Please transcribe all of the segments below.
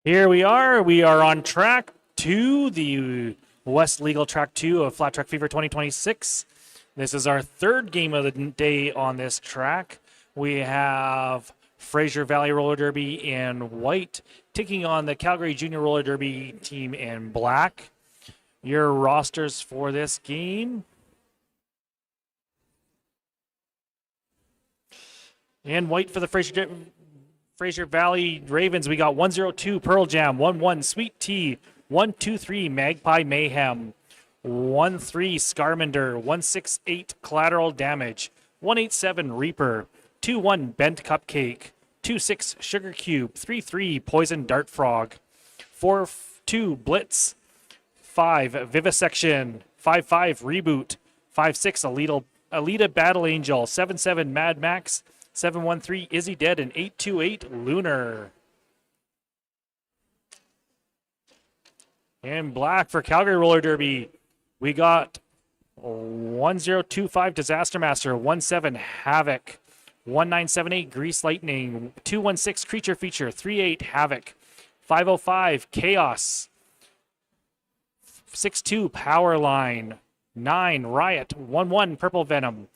Here we are. We are on track 2, the West Legal Track 2 of Flat Track Fever 2026. This is our third game of the day on this track. We have Fraser Valley Roller Derby in white, taking on the Calgary Junior Roller Derby team in black. Your rosters for this game. In white for the Fraser Valley Ravens, we got 102 Pearl Jam, 1-1 Sweet Tea, 1-2-3 Magpie Mayhem, 1-3 Scarmander, 1-6-8 Collateral Damage, 1-8-7 Reaper, 2-1 Bent Cupcake, 2-6 Sugar Cube, 3-3 Poison Dart Frog, 4-2 Blitz, 5 Vivisection, 5-5 Reboot, 5-6 Alita Battle Angel, 7-7 Mad Max, 7-1-3 Izzy Dead, and 8-2-8 Lunar. In black for Calgary Roller Derby, we got 1025 Disaster Master, 17 Havoc, 1978 Grease Lightning, 216 Creature Feature, 38 Havoc, 505 Chaos, 62 Power Line, 9 Riot, 11 Purple Venom,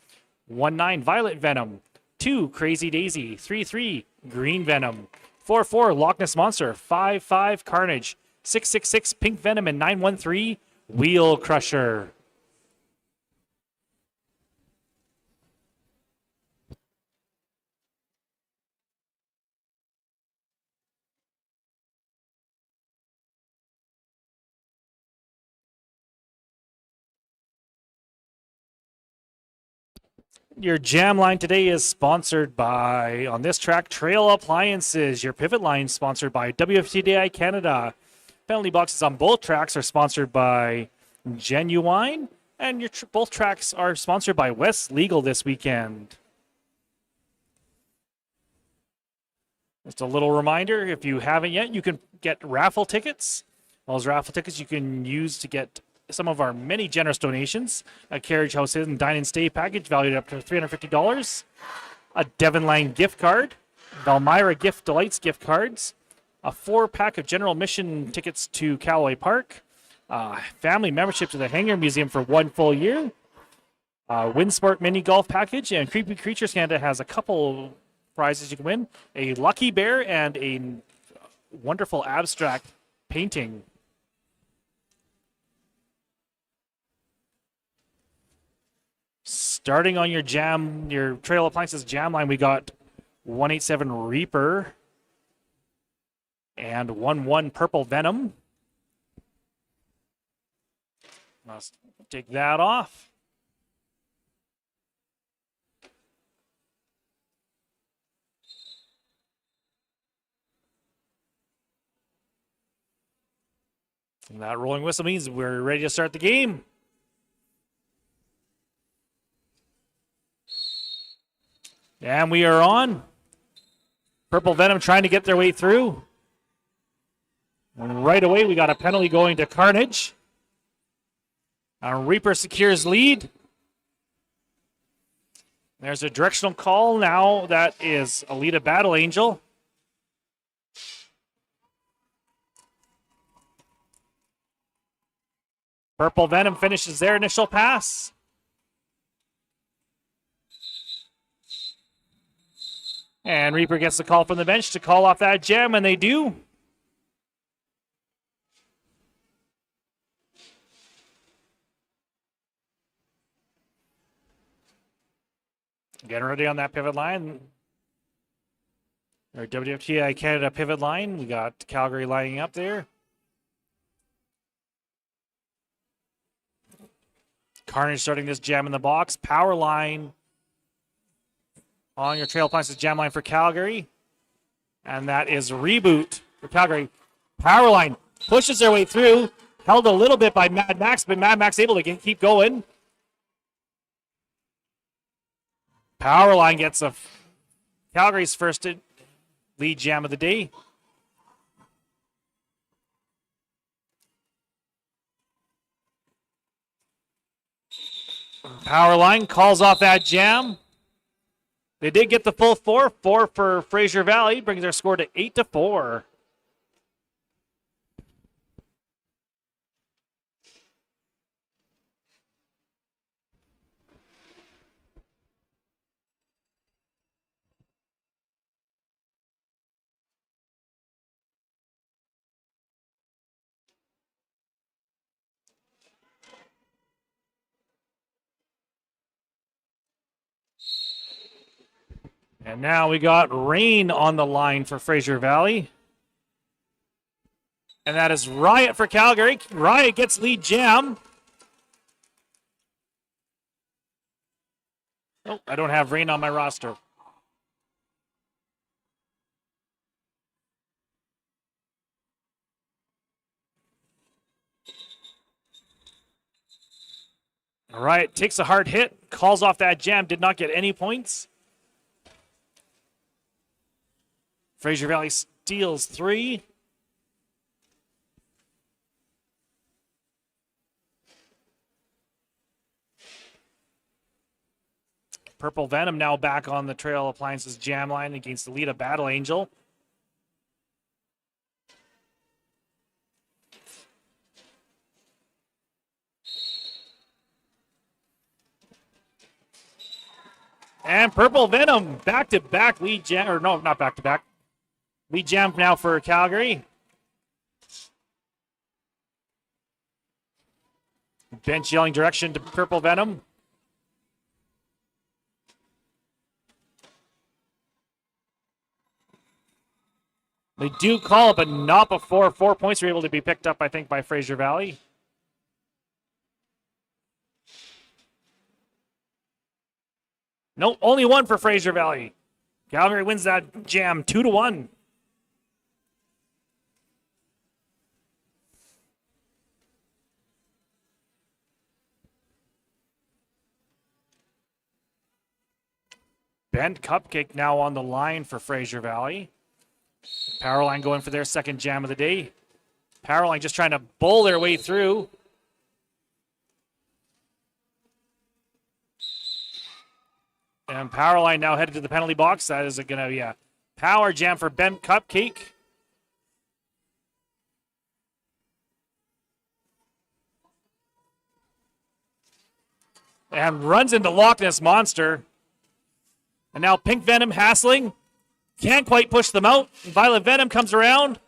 19 Violet Venom, 2 Crazy Daisy, 3-3 Green Venom, 4-4 Loch Ness Monster, 5-5 Carnage, 6-6-6 Pink Venom, and 9-1-3 Wheel Crusher. Your jam line today is sponsored by, on this track, Trail Appliances. Your pivot line sponsored by WFTDI Canada. Penalty boxes on both tracks are sponsored by Genuine. And your both tracks are sponsored by West Legal this weekend. Just a little reminder, if you haven't yet, you can get raffle tickets. Those raffle tickets you can use to get some of our many generous donations: a Carriage House and Dine and Stay package valued up to $350, a Devon Lang gift card, Valmyra Gift Delights gift cards, a 4-pack of general admission tickets to Callaway Park, family membership to the Hangar Museum for 1 full year, Windsport mini golf package, and Creepy Creatures Canada has a couple prizes you can win: a lucky bear and a wonderful abstract painting. Starting on your Trail Appliances jam line, we got 187 Reaper and 1-1 Purple Venom. Let's take that off. And that rolling whistle means we're ready to start the game. And we are on. Purple Venom trying to get their way through. And right away, we got a penalty going to Carnage. Reaper secures lead. There's a directional call now. That is Alita Battle Angel. Purple Venom finishes their initial pass. And Reaper gets the call from the bench to call off that jam, and they do. Getting ready on that pivot line. Our WFTI Canada pivot line. We got Calgary lining up there. Carnage starting this jam in the box. Power line on your Trail Appliances jam line for Calgary. And that is Reboot for Calgary. Powerline pushes their way through. Held a little bit by Mad Max, but Mad Max able to keep going. Powerline gets Calgary's first lead jam of the day. Powerline calls off that jam. They did get the full 4 for Fraser Valley, brings their score to 8-4. And now we got rain on the line for Fraser Valley. And that is Riot for Calgary. Riot gets lead jam. Oh, I don't have rain on my roster. All right, takes a hard hit, calls off that jam, did not get any points. Fraser Valley steals 3. Purple Venom now back on the Trail Appliances jam line against the Lita Battle Angel. And Purple Venom back-to-back lead jam, or no, not back-to-back. Lead jam now for Calgary. Bench yelling direction to Purple Venom. They do call it, but not before 4 points are able to be picked up, I think, by Fraser Valley. Nope, only 1 for Fraser Valley. Calgary wins that jam 2-1. Bent Cupcake now on the line for Fraser Valley. Powerline going for their second jam of the day. Powerline just trying to bowl their way through. And Powerline now headed to the penalty box. That is going to be a power jam for Bent Cupcake. And runs into Loch Ness Monster. And now Pink Venom hassling. Can't quite push them out. Violet Venom comes around.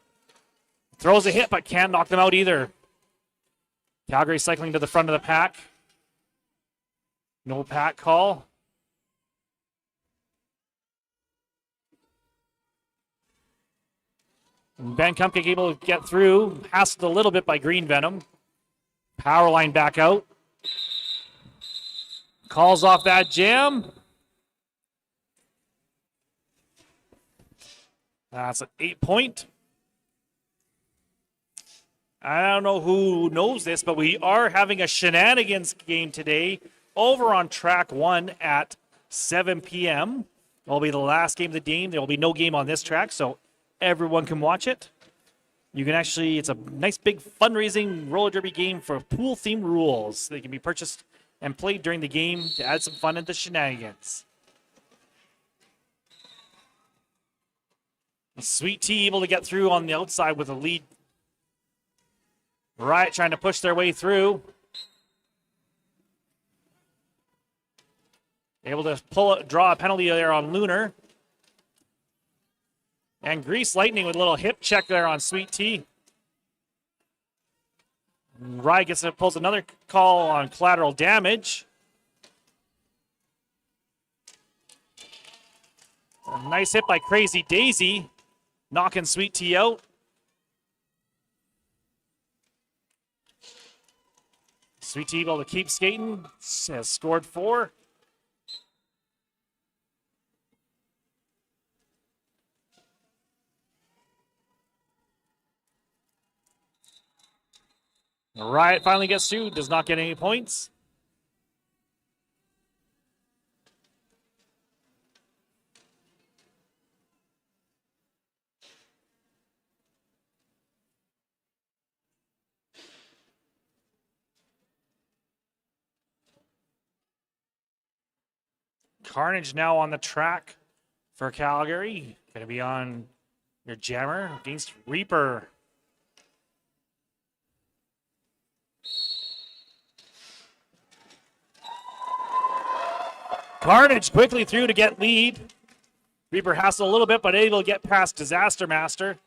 Throws a hit, but can't knock them out either. Calgary cycling to the front of the pack. No pack call. And Ben Cupcake able to get through. Hassled a little bit by Green Venom. Power line back out. Calls off that jam. That's an 8-point. I don't know who knows this, but we are having a shenanigans game today over on track 1 at 7 p.m. It'll be the last game of the game. There will be no game on this track, so everyone can watch it. You can actually, it's a nice big fundraising roller derby game for pool-themed rules. They can be purchased and played during the game to add some fun into shenanigans. Sweet Tea able to get through on the outside with a lead. Riot trying to push their way through. Able to draw a penalty there on Lunar. And Grease Lightning with a little hip check there on Sweet Tea. Riot pulls another call on collateral damage. A nice hit by Crazy Daisy. Knocking Sweet Tea out. Sweet Tea able to keep skating. Has scored 4. Riot finally gets through. Does not get any points. Carnage now on the track for Calgary. Going to be on your jammer against Reaper. Carnage quickly through to get lead. Reaper hassled a little bit, but able to get past Disaster Master.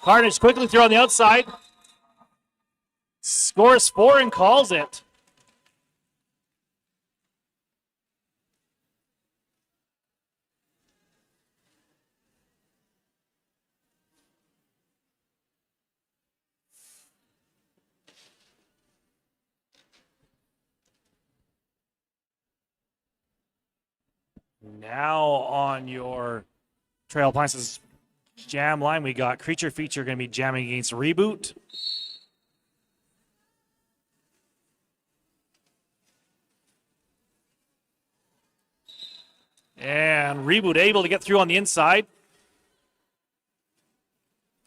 Carnage quickly through on the outside. Scores 4 and calls it. Now on your Trail Appliances jam line, we got Creature Feature going to be jamming against Reboot. And Reboot able to get through on the inside.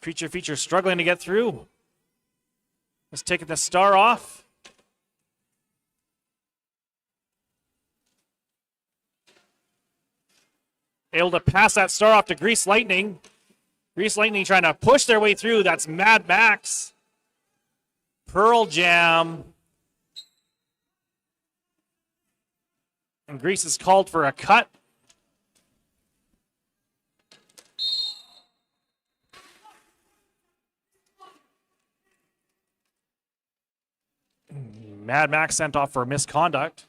Creature Feature struggling to get through. Just taking the star off. Able to pass that star off to Grease Lightning. Grease Lightning trying to push their way through. That's Mad Max. Pearl Jam. And Grease is called for a cut. Mad Max sent off for misconduct.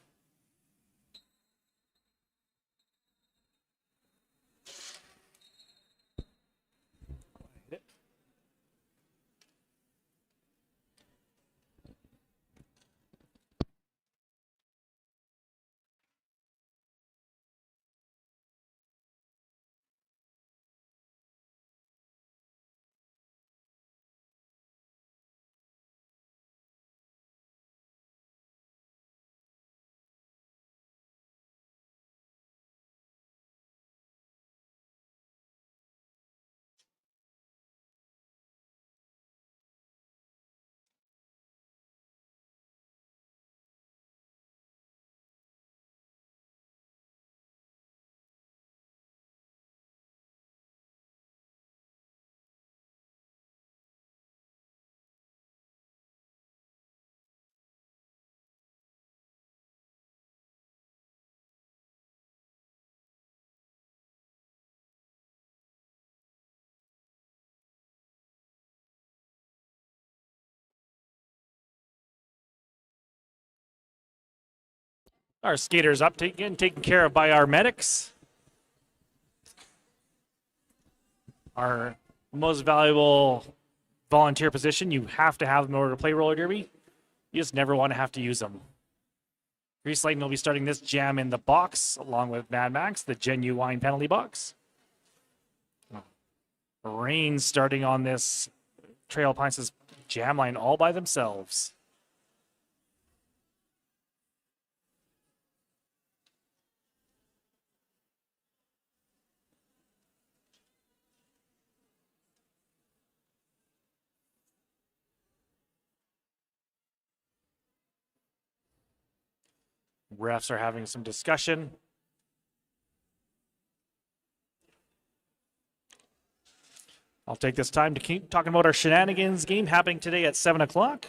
Our skaters up, taken care of by our medics. Our most valuable volunteer position. You have to have them in order to play roller derby. You just never want to have to use them. Grease Lightning will be starting this jam in the box along with Mad Max, the genuine penalty box. Rain starting on this Trail Appliances jam line all by themselves. Refs are having some discussion. I'll take this time to keep talking about our shenanigans game happening today at 7 o'clock.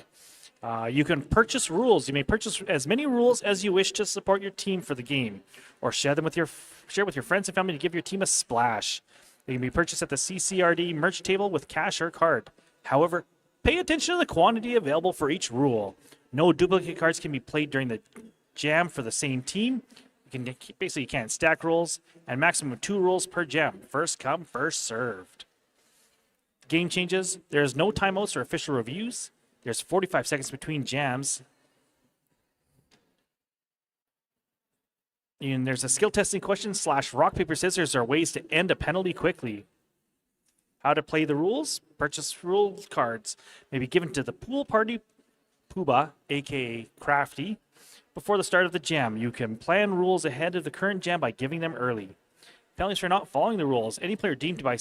You can purchase rules. You may purchase as many rules as you wish to support your team for the game, or share with your friends and family to give your team a splash. They can be purchased at the CCRD merch table with cash or card. However, pay attention to the quantity available for each rule. No duplicate cards can be played during the jam for the same team. You can't stack rules, and maximum of 2 rules per jam. First come, first served. Game changes. There's no timeouts or official reviews. There's 45 seconds between jams. And there's a skill testing question / rock, paper, scissors are ways to end a penalty quickly. How to play the rules. Purchase rule cards may be given to the pool party Pooba, aka Crafty, before the start of the jam. You can plan rules ahead of the current jam by giving them early. Penalties for not following the rules. Any player deemed by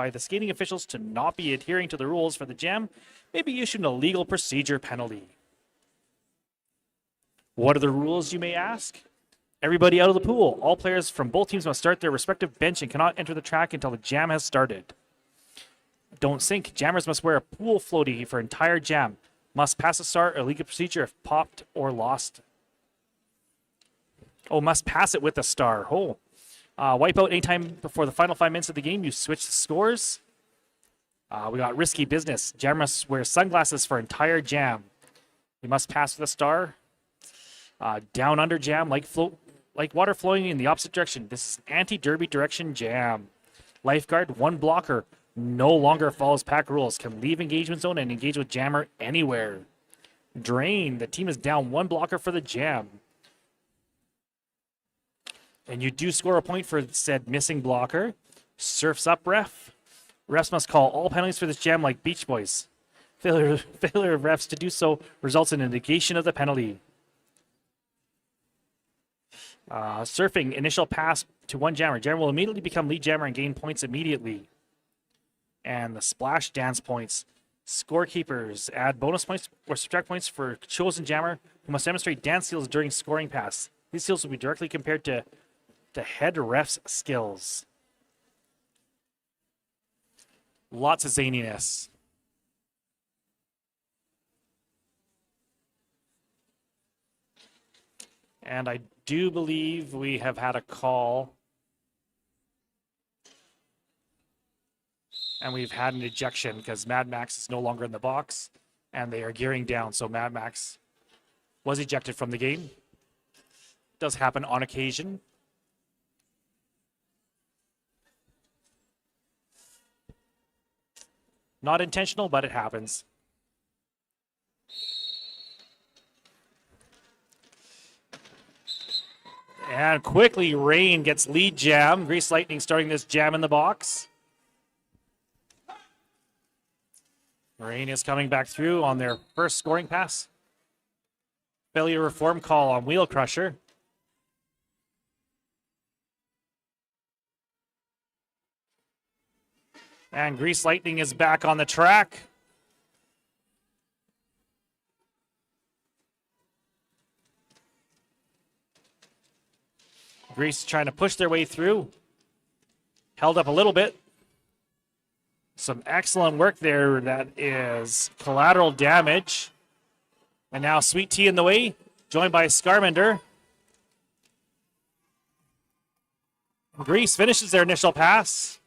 the skating officials to not be adhering to the rules for the jam may be issued a legal procedure penalty. What are the rules, you may ask? Everybody out of the pool. All players from both teams must start their respective bench and cannot enter the track until the jam has started. Don't sink. Jammers must wear a pool floaty for entire jam. Must pass a start, a legal procedure if popped or lost. Oh, must pass it with a star. Oh. Wipe out anytime before the final 5 minutes of the game. You switch the scores. We got risky business. Jammer must wear sunglasses for entire jam. You must pass with a star. Down under jam, like water flowing in the opposite direction. This is anti-derby direction jam. Lifeguard, 1 blocker. No longer follows pack rules. Can leave engagement zone and engage with jammer anywhere. Drain. The team is down 1 blocker for the jam. And you do score a point for said missing blocker. Surf's up, ref. Refs must call all penalties for this jam like Beach Boys. Failure of refs to do so results in a negation of the penalty. Surfing, initial pass to one jammer. Jammer will immediately become lead jammer and gain points immediately. And the splash dance points. Scorekeepers add bonus points or subtract points for chosen jammer who must demonstrate dance skills during scoring pass. These skills will be directly compared to head ref's skills. Lots of zaniness. And I do believe we have had a call. And we've had an ejection because Mad Max is no longer in the box. And they are gearing down. So Mad Max was ejected from the game. Does happen on occasion. Not intentional, but it happens. And quickly, Rain gets lead jam. Grease Lightning starting this jam in the box. Rain is coming back through on their first scoring pass. Failure reform call on Wheel Crusher. And Grease Lightning is back on the track. Grease trying to push their way through. Held up a little bit. Some excellent work there. That is collateral damage. And now Sweet Tea in the way, joined by Scarmander. Grease finishes their initial pass.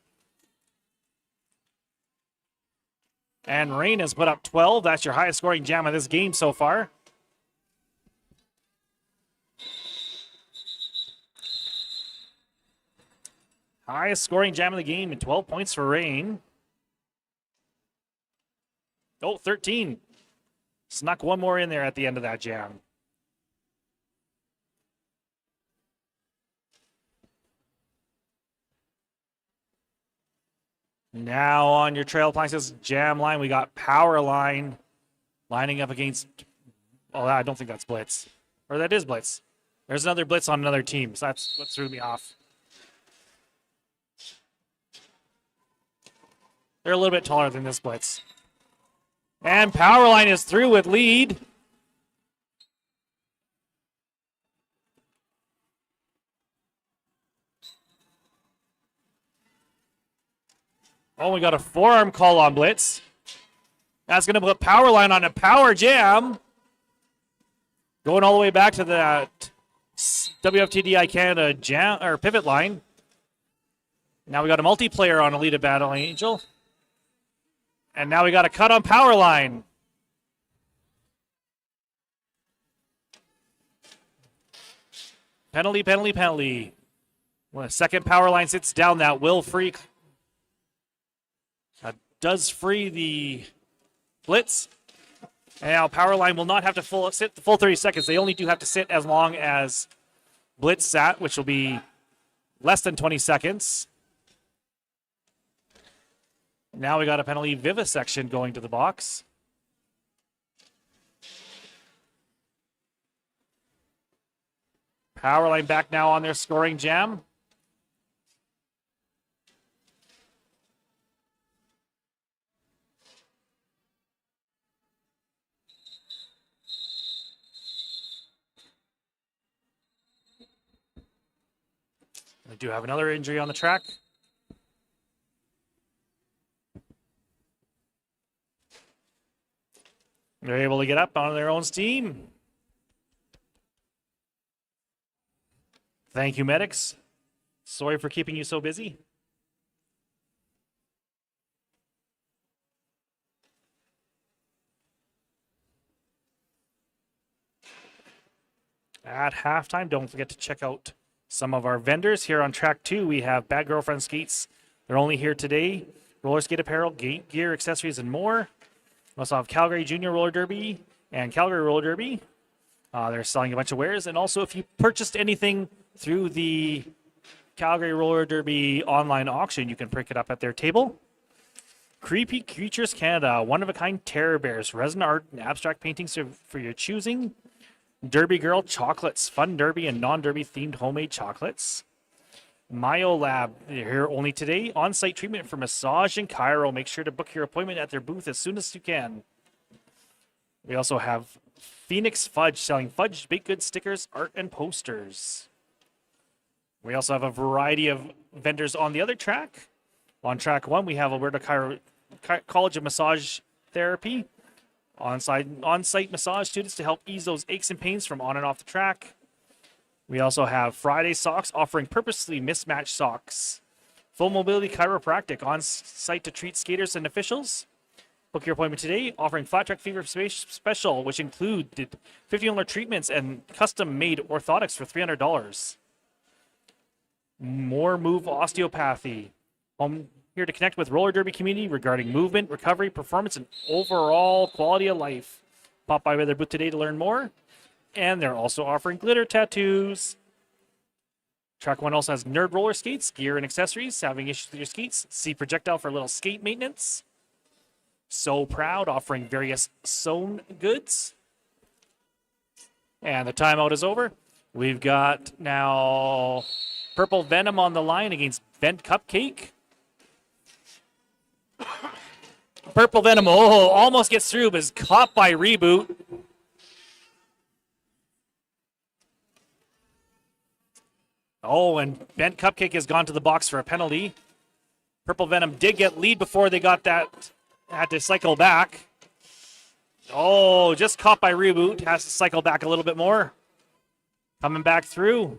And Rain has put up 12. That's your highest scoring jam of this game so far. Highest scoring jam of the game and 12 points for Rain. Oh, 13. Snuck one more in there at the end of that jam. Now on your Trail Appliances jam line, we got Power Line lining up against, oh, I don't think that's Blitz. Or that is Blitz. There's another Blitz on another team, so that's what threw me off. They're a little bit taller than this Blitz. And Powerline is through with lead. Oh, we got a forearm call on Blitz. That's going to put Powerline on a power jam. Going all the way back to that WFTDI Canada jam or pivot line. Now we got a multiplayer on Elite Battle Angel. And now we got a cut on Powerline. Penalty, penalty, penalty. When a second Powerline sits down, that will free. That does free the Blitz. And now Powerline will not have to sit the full 30 seconds. They only do have to sit as long as Blitz sat, which will be less than 20 seconds. Now we got a penalty vivisection going to the box. Powerline back now on their scoring jam. We do have another injury on the track. They're able to get up on their own steam. Thank you, medics. Sorry for keeping you so busy. At halftime, don't forget to check out some of our vendors. Here on track 2, we have Bad Girlfriend Skates. They're only here today. Roller skate apparel, gear, accessories, and more. We also have Calgary Junior Roller Derby and Calgary Roller Derby. They're selling a bunch of wares. And also, if you purchased anything through the Calgary Roller Derby online auction. You can pick it up at their table. Creepy Creatures Canada, one-of-a-kind terror bears, resin art and abstract paintings for your choosing. Derby Girl chocolates, fun derby and non-derby themed homemade chocolates. Myo Lab, here only today. On-site treatment for massage and chiro. Make sure to book your appointment at their booth as soon as you can. We also have Phoenix Fudge, selling fudge, baked goods, stickers, art, and posters. We also have a variety of vendors on the other track. On track 1, we have Alberta College of Massage Therapy. On-site massage students to help ease those aches and pains from on and off the track. We also have Friday Socks, offering purposely mismatched socks. Full Mobility Chiropractic, on-site to treat skaters and officials. Book your appointment today, offering Flat Track Fever Special, which included $50 treatments and custom-made orthotics for $300. More Move Osteopathy. I'm here to connect with roller derby community regarding movement, recovery, performance, and overall quality of life. Pop by their booth today to learn more. And they're also offering glitter tattoos. Track 1 also has Nerd roller skates, gear and accessories. Having issues with your skates? See Projectile for a little skate maintenance. So Proud, offering various sewn goods. And the timeout is over. We've got now Purple Venom on the line against Bent Cupcake. Purple Venom, almost gets through, but is caught by Reboot. And Bent Cupcake has gone to the box for a penalty. Purple Venom did get lead before they got that, had to cycle back. Just caught by Reboot, has to cycle back a little bit more. Coming back through.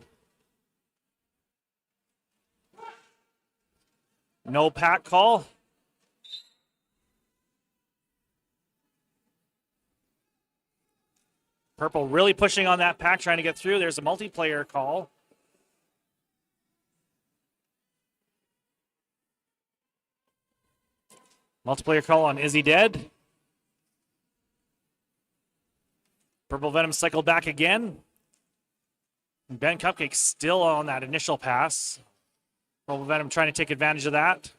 No pack call. Purple really pushing on that pack, trying to get through. There's a multiplayer call. Multiplayer call on Is He Dead? Purple Venom cycled back again. Ben Cupcake still on that initial pass. Purple Venom trying to take advantage of that.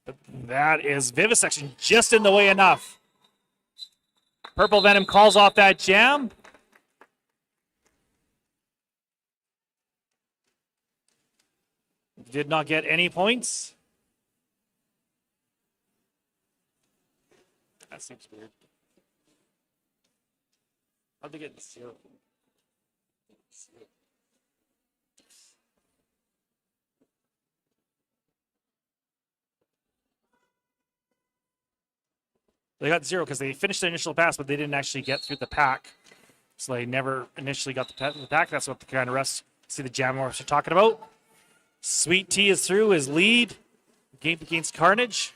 But that is Vivisection just in the way enough. Purple Venom calls off that jam. Did not get any points. That seems weird. How'd they get 0? They got 0 because they finished the initial pass, but they didn't actually get through the pack. So they never initially got the pack. That's what the kind of refs see the jam refs are talking about. Sweet Tea is through his lead. Game against Carnage.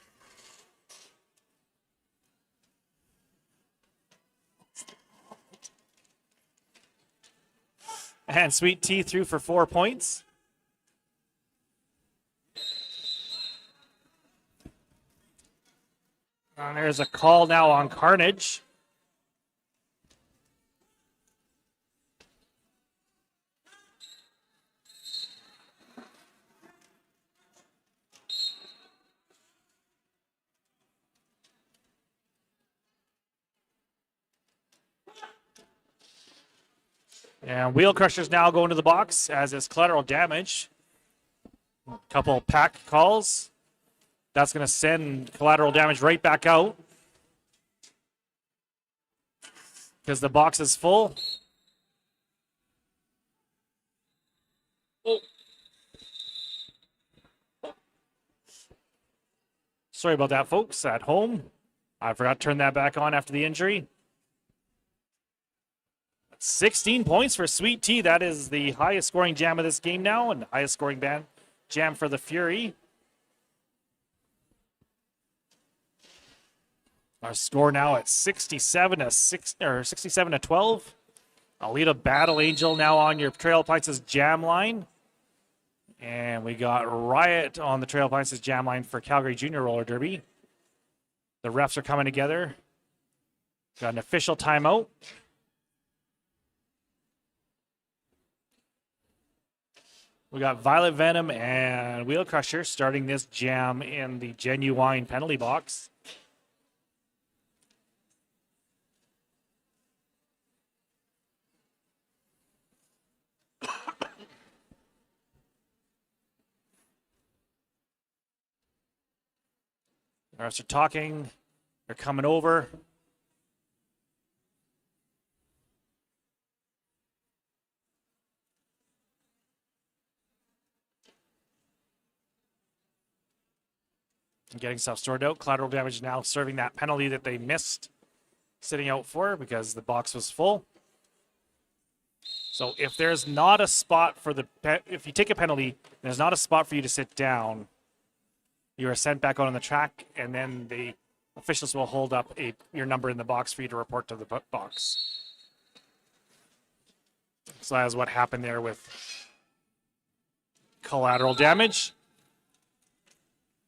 And Sweet Tea through for 4 points. And there's a call now on Carnage. And Wheel Crusher's now going to the box, as is Collateral Damage. Couple pack calls. That's going to send Collateral Damage right back out, because the box is full. Sorry about that, folks, at home. I forgot to turn that back on after the injury. 16 points for Sweet Tea. That is the highest scoring jam of this game now, and the highest scoring jam for the Fury. Our score now at 67 to 12. Alita Battle Angel now on your Trail Appliances jam line. And we got Riot on the Trail Appliances jam line for Calgary Junior Roller Derby. The refs are coming together. Got an official timeout. We got Violet Venom and Wheel Crusher starting this jam in the Genuine penalty box. The rest are talking. They're coming over. Getting stuff sorted out. Collateral damage now serving that penalty that they missed sitting out for because the box was full. So if there's not a spot for if you take a penalty, there's not a spot for you to sit down, you are sent back out on the track, and then the officials will hold up your number in the box for you to report to the box. So that is what happened there with collateral damage.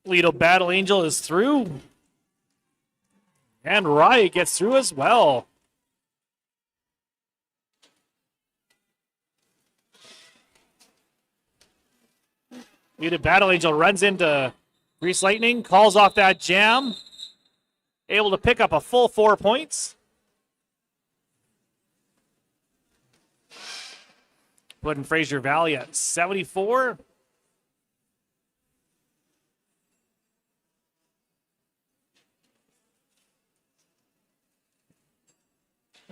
Lido Battle Angel is through. And Riot gets through as well. Lido Battle Angel runs into Grease Lightning, calls off that jam. Able to pick up a full 4 points. Putting Fraser Valley at 74.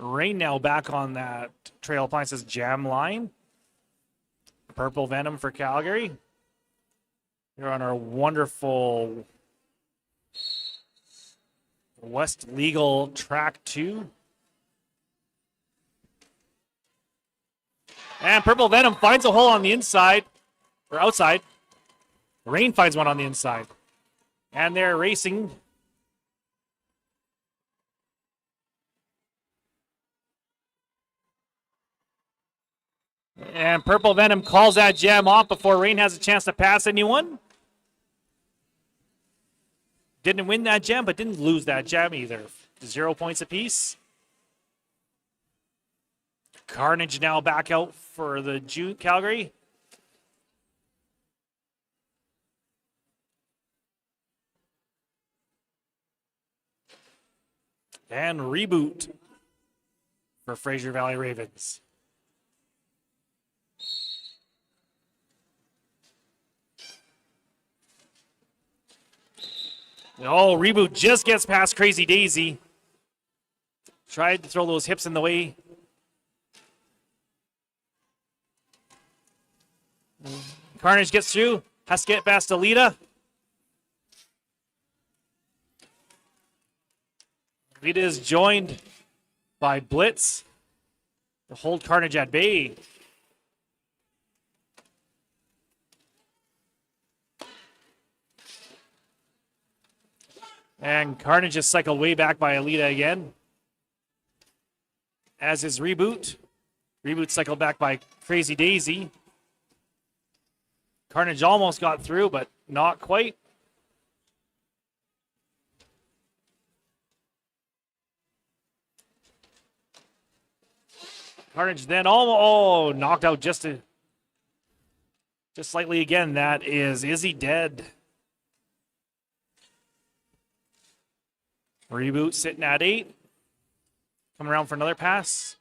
Rain now back on that Trail Appliances jam line. Purple Venom for Calgary. Here on our wonderful West Legal Track 2. And Purple Venom finds a hole on the inside, or outside. Rain finds one on the inside. And they're racing. And Purple Venom calls that jam off before Rain has a chance to pass anyone. Didn't win that jam, but didn't lose that jam either. 0 points apiece. Carnage now back out for the Calgary. And Reboot for Fraser Valley Ravens. Oh, Reboot just gets past Crazy Daisy. Tried to throw those hips in the way. Carnage gets through. Has to get past Alita. Alita is joined by Blitz to hold Carnage at bay. And Carnage is cycled way back by Alita again. As is Reboot. Reboot cycled back by Crazy Daisy. Carnage almost got through, but not quite. Carnage then knocked out just slightly again. That is Izzy dead. Reboot sitting at 8. Coming around for another pass.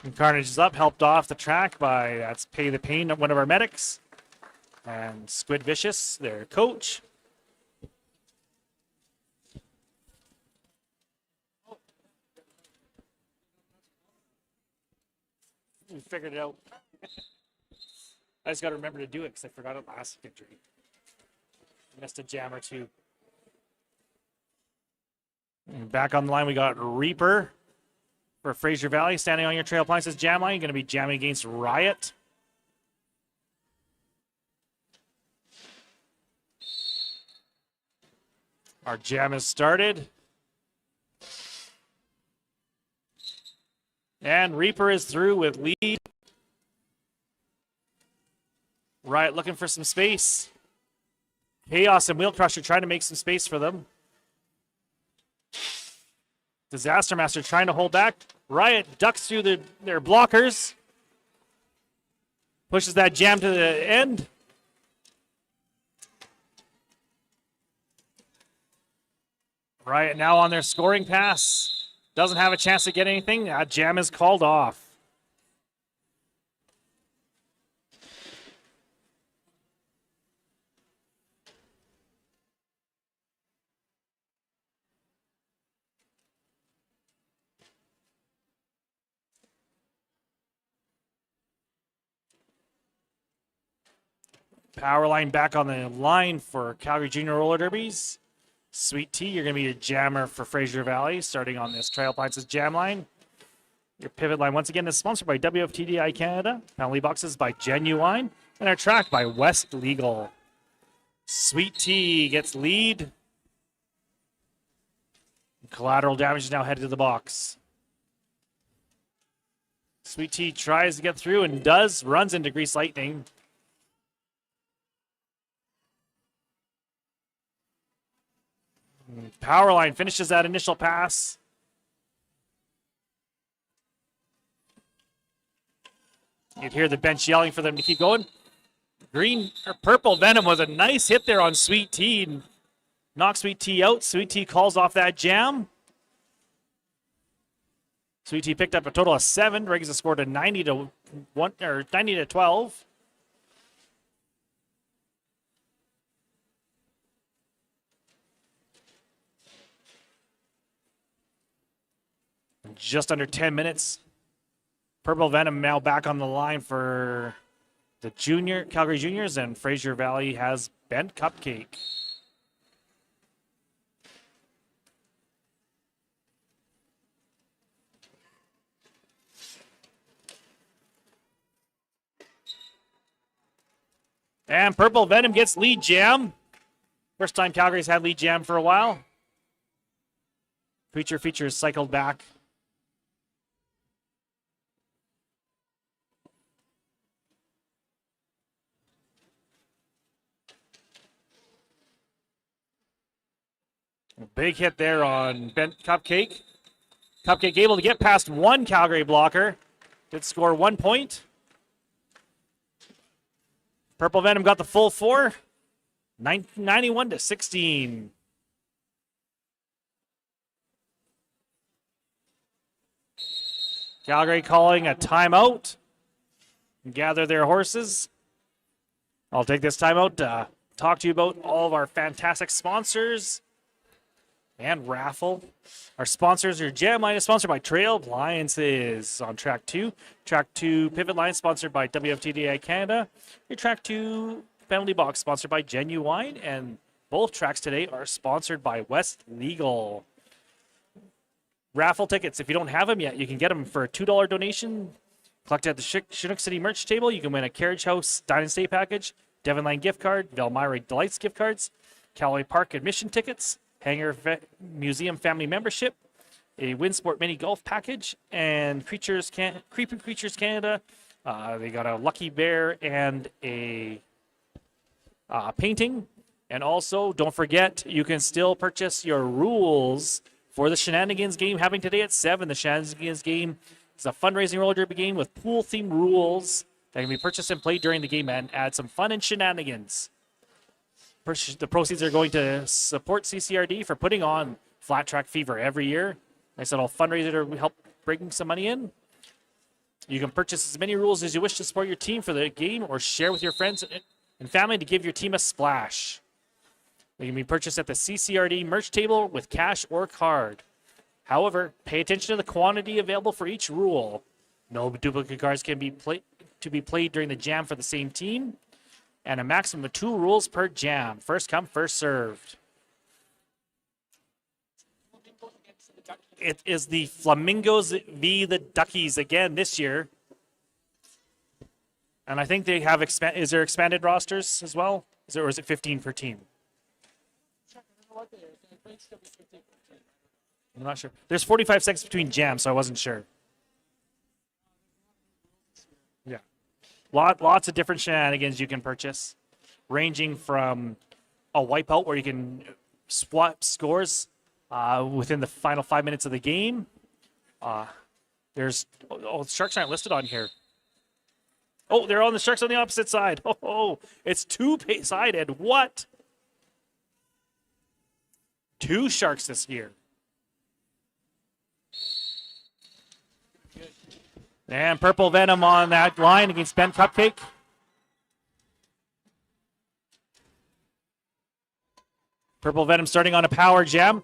And Carnage is up, helped off the track by, that's Pay the Pain, one of our medics. And Squid Vicious, their coach. We figured it out. I just got to remember to do it because I forgot it last victory. Missed a jam or two. And back on the line, we got Reaper for Fraser Valley, standing on your trail appliances jam line. Going to be jamming against Riot. Our jam has started. And Reaper is through with lead. Riot looking for some space. Chaos and Wheel Crusher trying to make some space for them. Disaster Master trying to hold back. Riot ducks through their blockers. Pushes that jam to the end. Riot now on their scoring pass. Doesn't have a chance to get anything. That jam is called off. Power line back on the line for Calgary Junior Roller Derbies. Sweet Tea, you're going to be your jammer for Fraser Valley, starting on this Trail Appliances jam line. Your pivot line, once again, is sponsored by WFTDI Canada. Penalty boxes by Genuine. And our track by West Legal. Sweet Tea gets lead. Collateral damage is now headed to the box. Sweet Tea tries to get through and does, runs into Grease Lightning. Powerline finishes that initial pass. You'd hear the bench yelling for them to keep going. Purple Venom was a nice hit there on Sweet Tea. Knocks Sweet Tea out. Sweet Tea calls off that jam. Sweet Tea picked up a total of 7, brings the score to 90 to 1 or 90 to 12. Just under 10 minutes. Purple Venom now back on the line for the Calgary Juniors, and Fraser Valley has Bent Cupcake. And Purple Venom gets lead jam. First time Calgary's had lead jam for a while. Creature features cycled back. Big hit there on Bent Cupcake. Cupcake able to get past one Calgary blocker. Did score 1 point. Purple Venom got the full 4. 91 to 16. Calgary calling a timeout. Gather their horses. I'll take this timeout to talk to you about all of our fantastic sponsors and raffle. Our sponsors are Jam Line is sponsored by Trail Appliances on track 2. Track 2 Pivot Line sponsored by WFTDI Canada. Your track 2 penalty box sponsored by Genuine, and both tracks today are sponsored by West Legal. Raffle tickets, if you don't have them yet, you can get them for a $2 donation. Collected at the Chinook City merch table. You can win a Carriage House Dine and Stay package, Devon Line gift card, Velmyra Delights gift cards, Callaway Park admission tickets, Hanger Museum family membership, a Winsport mini golf package, and Creeping Creatures Canada. They got a Lucky Bear and a painting. And also, don't forget, you can still purchase your rules for the Shenanigans game happening today at 7. The Shenanigans game is a fundraising roller derby game with pool-themed rules that can be purchased and played during the game and add some fun and shenanigans. The proceeds are going to support CCRD for putting on Flat Track Fever every year. Nice little fundraiser to help bring some money in. You can purchase as many rules as you wish to support your team for the game or share with your friends and family to give your team a splash. They can be purchased at the CCRD merch table with cash or card. However, pay attention to the quantity available for each rule. No duplicate cards can be played during the jam for the same team, and a maximum of 2 rules per jam. First come, first served. It is the Flamingos v. the Duckies again this year. And I think they have is there expanded rosters as well? Or is it 15 per team? I'm not sure. There's 45 seconds between jams, so I wasn't sure. Yeah. Lots of different shenanigans you can purchase, ranging from a wipeout where you can swap scores within the final 5 minutes of the game. Sharks aren't listed on here. Oh, they're on the Sharks on the opposite side. Oh, it's two-sided. What? 2 Sharks this year. And Purple Venom on that line against Ben Cupcake. Purple Venom starting on a power jam.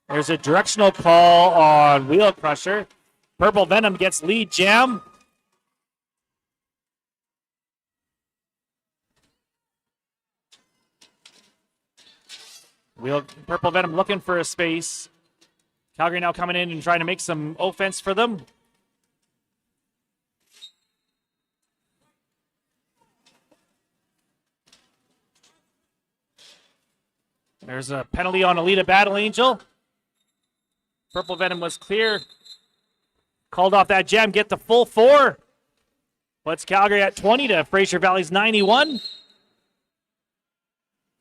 There's a directional call on Wheel Crusher. Purple Venom gets lead jam. Purple Venom looking for a space. Calgary now coming in and trying to make some offense for them. There's a penalty on Alita Battle Angel. Purple Venom was clear. Called off that jam, get the full 4. Puts Calgary at 20 to Fraser Valley's 91.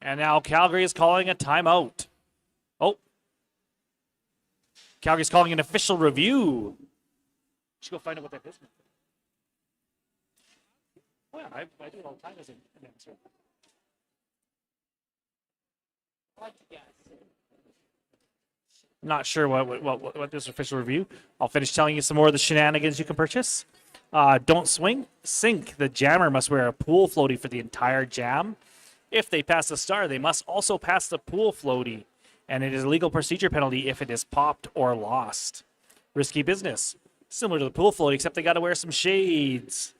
And now Calgary is calling a timeout. Oh. Calgary's calling an official review. Should go find out what that is. Oh, yeah, I do it all the time as an announcer. Not sure what this official review. I'll finish telling you some more of the shenanigans you can purchase. Don't swing, sink. The jammer must wear a pool floaty for the entire jam. If they pass the star, they must also pass the pool floaty, and it is a legal procedure penalty if it is popped or lost. Risky business. Similar to the pool floaty, except they got to wear some shades.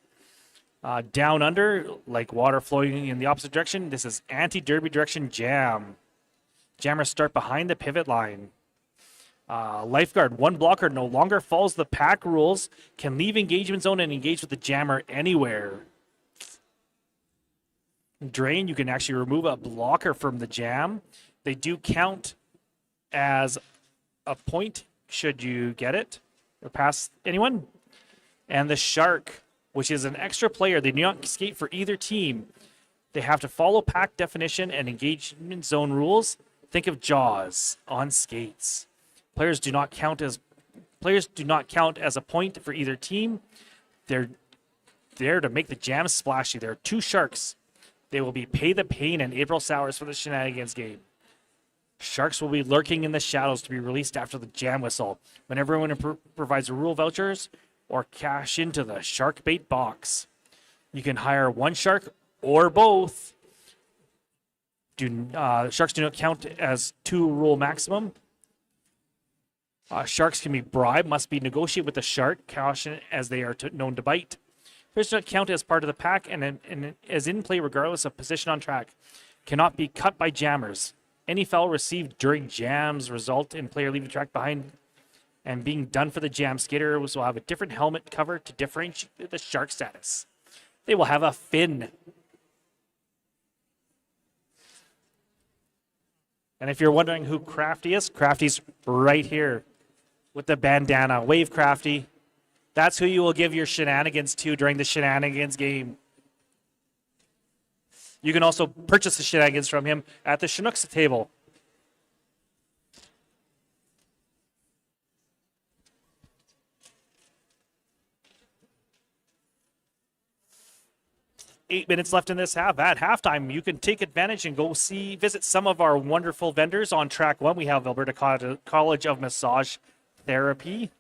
Down under, like water flowing in the opposite direction, this is anti-derby direction jam. Jammers start behind the pivot line. Lifeguard, 1 blocker no longer follows the pack rules, can leave engagement zone and engage with the jammer anywhere. Drain, you can actually remove a blocker from the jam. They do count as a point should you get it or pass anyone. And the Shark, which is an extra player. They do not skate for either team. They have to follow pack definition and engagement zone rules. Think of Jaws on skates. Players do not count as a point for either team. They're there to make the jam splashy. There are 2 Sharks. They will be Pay the Pain and April Sours for the shenanigans game. Sharks will be lurking in the shadows to be released after the jam whistle when everyone provides rule vouchers or cash into the Shark Bait box. You can hire 1 Shark or both. Sharks do not count as 2 rule maximum. Sharks can be bribed, must be negotiated with the Shark, caution as they are known to bite. Players do not count as part of the pack and as in play regardless of position on track. Cannot be cut by jammers. Any foul received during jams result in player leaving track behind and being done for the jam. Skaters will have a different helmet cover to differentiate the Shark status. They will have a fin. And if you're wondering who Crafty is, Crafty's right here with the bandana. Wave, Crafty. That's who you will give your shenanigans to during the shenanigans game. You can also purchase the shenanigans from him at the Chinooks table. Eight minutes left in this half. At halftime, you can take advantage and go visit some of our wonderful vendors on track 1. We have Alberta College of Massage Therapy.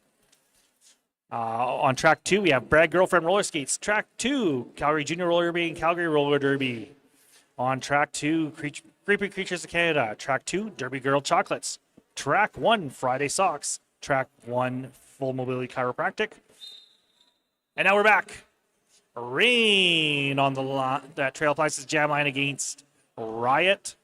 On track 2, we have Brad Girlfriend Roller Skates. Track 2, Calgary Junior Roller Derby and Calgary Roller Derby. On track 2, Creepy Creatures of Canada. Track 2, Derby Girl Chocolates. Track 1, Friday Socks. Track 1, Full Mobility Chiropractic. And now we're back. Rain on the line. That Trail Places jam line against Riot.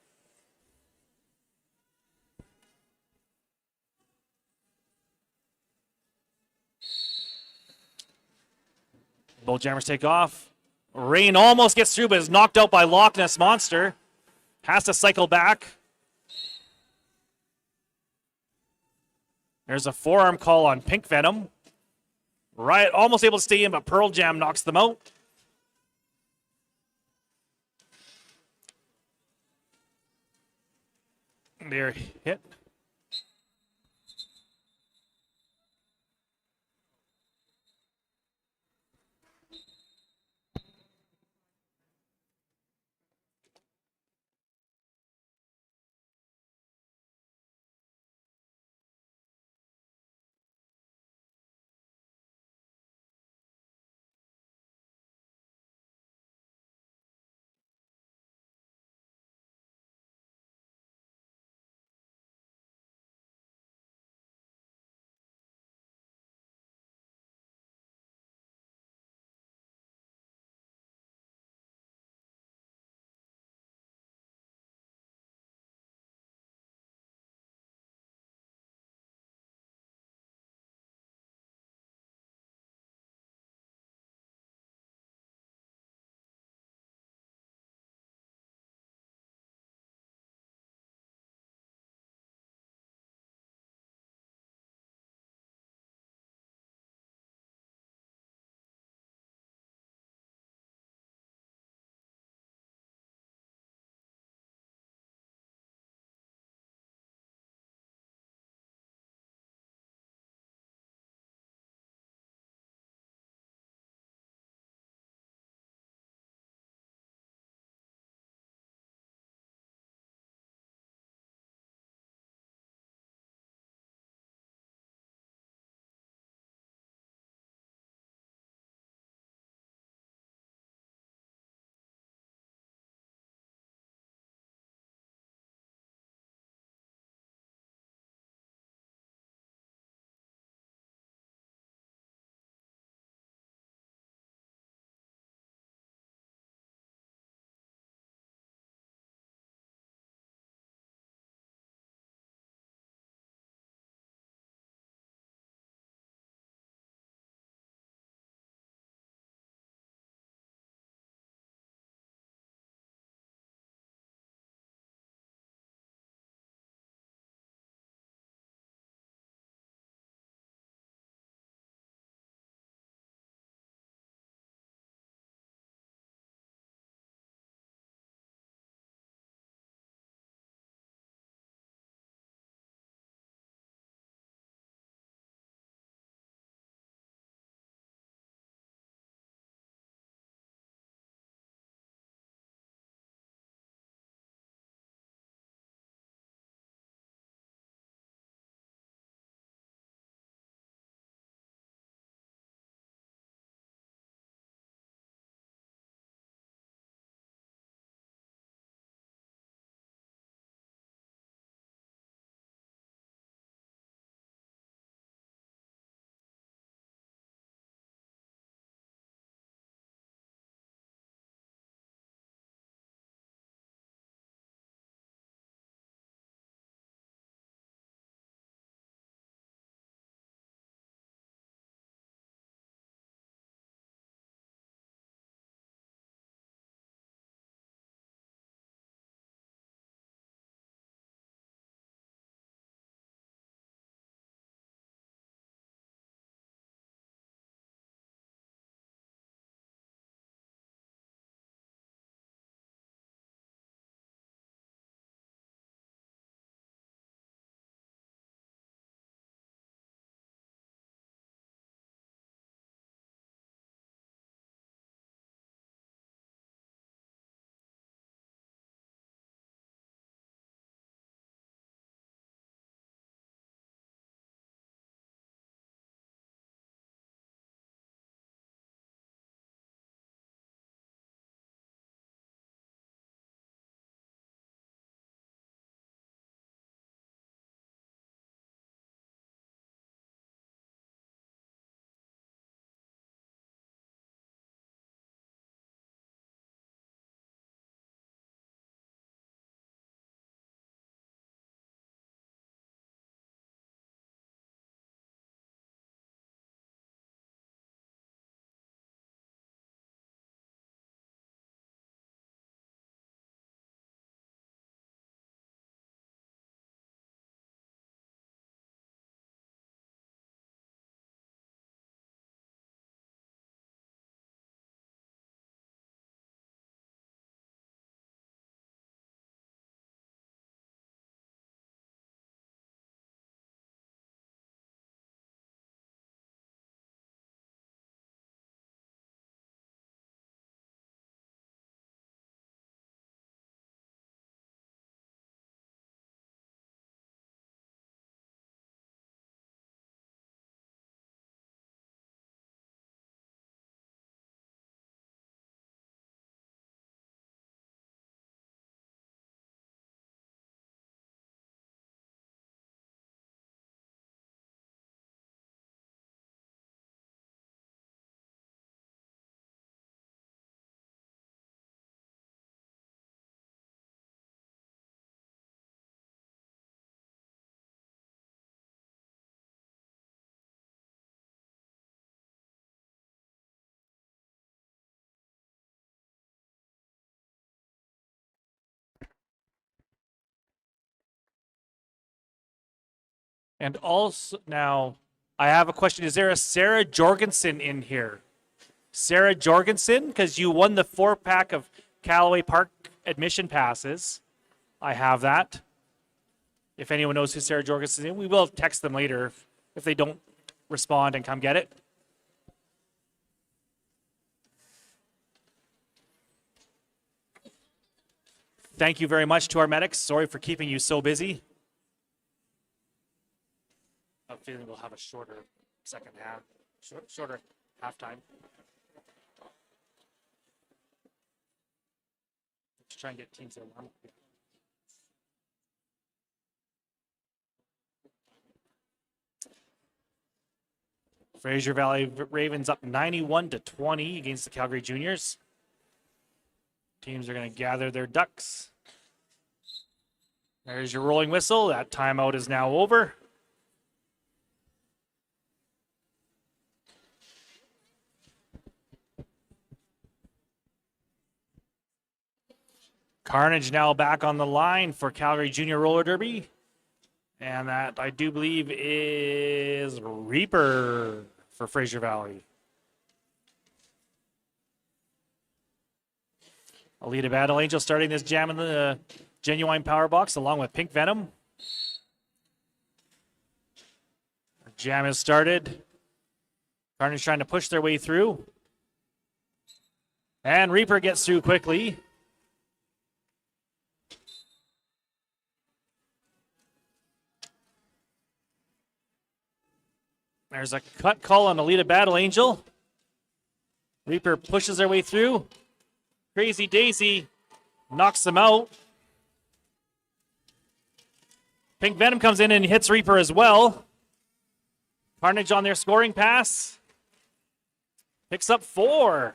Both jammers take off. Rain almost gets through, but is knocked out by Loch Ness Monster. Has to cycle back. There's a forearm call on Pink Venom. Riot almost able to stay in, but Pearl Jam knocks them out. They're hit. And also, now I have a question. Is there a Sarah Jorgensen in here? Sarah Jorgensen? Because you won the 4-pack of Callaway Park admission passes. I have that. If anyone knows who Sarah Jorgensen is, we will text them later if they don't respond and come get it. Thank you very much to our medics. Sorry for keeping you so busy. I'm feeling we'll have a shorter second half, shorter halftime. Let's try and get teams in. Fraser Valley Ravens up 91-20 against the Calgary Juniors. Teams are going to gather their ducks. There's your rolling whistle. That timeout is now over. Carnage now back on the line for Calgary Junior Roller Derby. And that, I do believe, is Reaper for Fraser Valley. Alita Battle Angel starting this jam in the Genuine Power Box along with Pink Venom. Jam has started. Carnage trying to push their way through. And Reaper gets through quickly. There's a cut call on Alita Battle Angel. Reaper pushes their way through. Crazy Daisy knocks them out. Pink Venom comes in and hits Reaper as well. Carnage on their scoring pass. Picks up 4.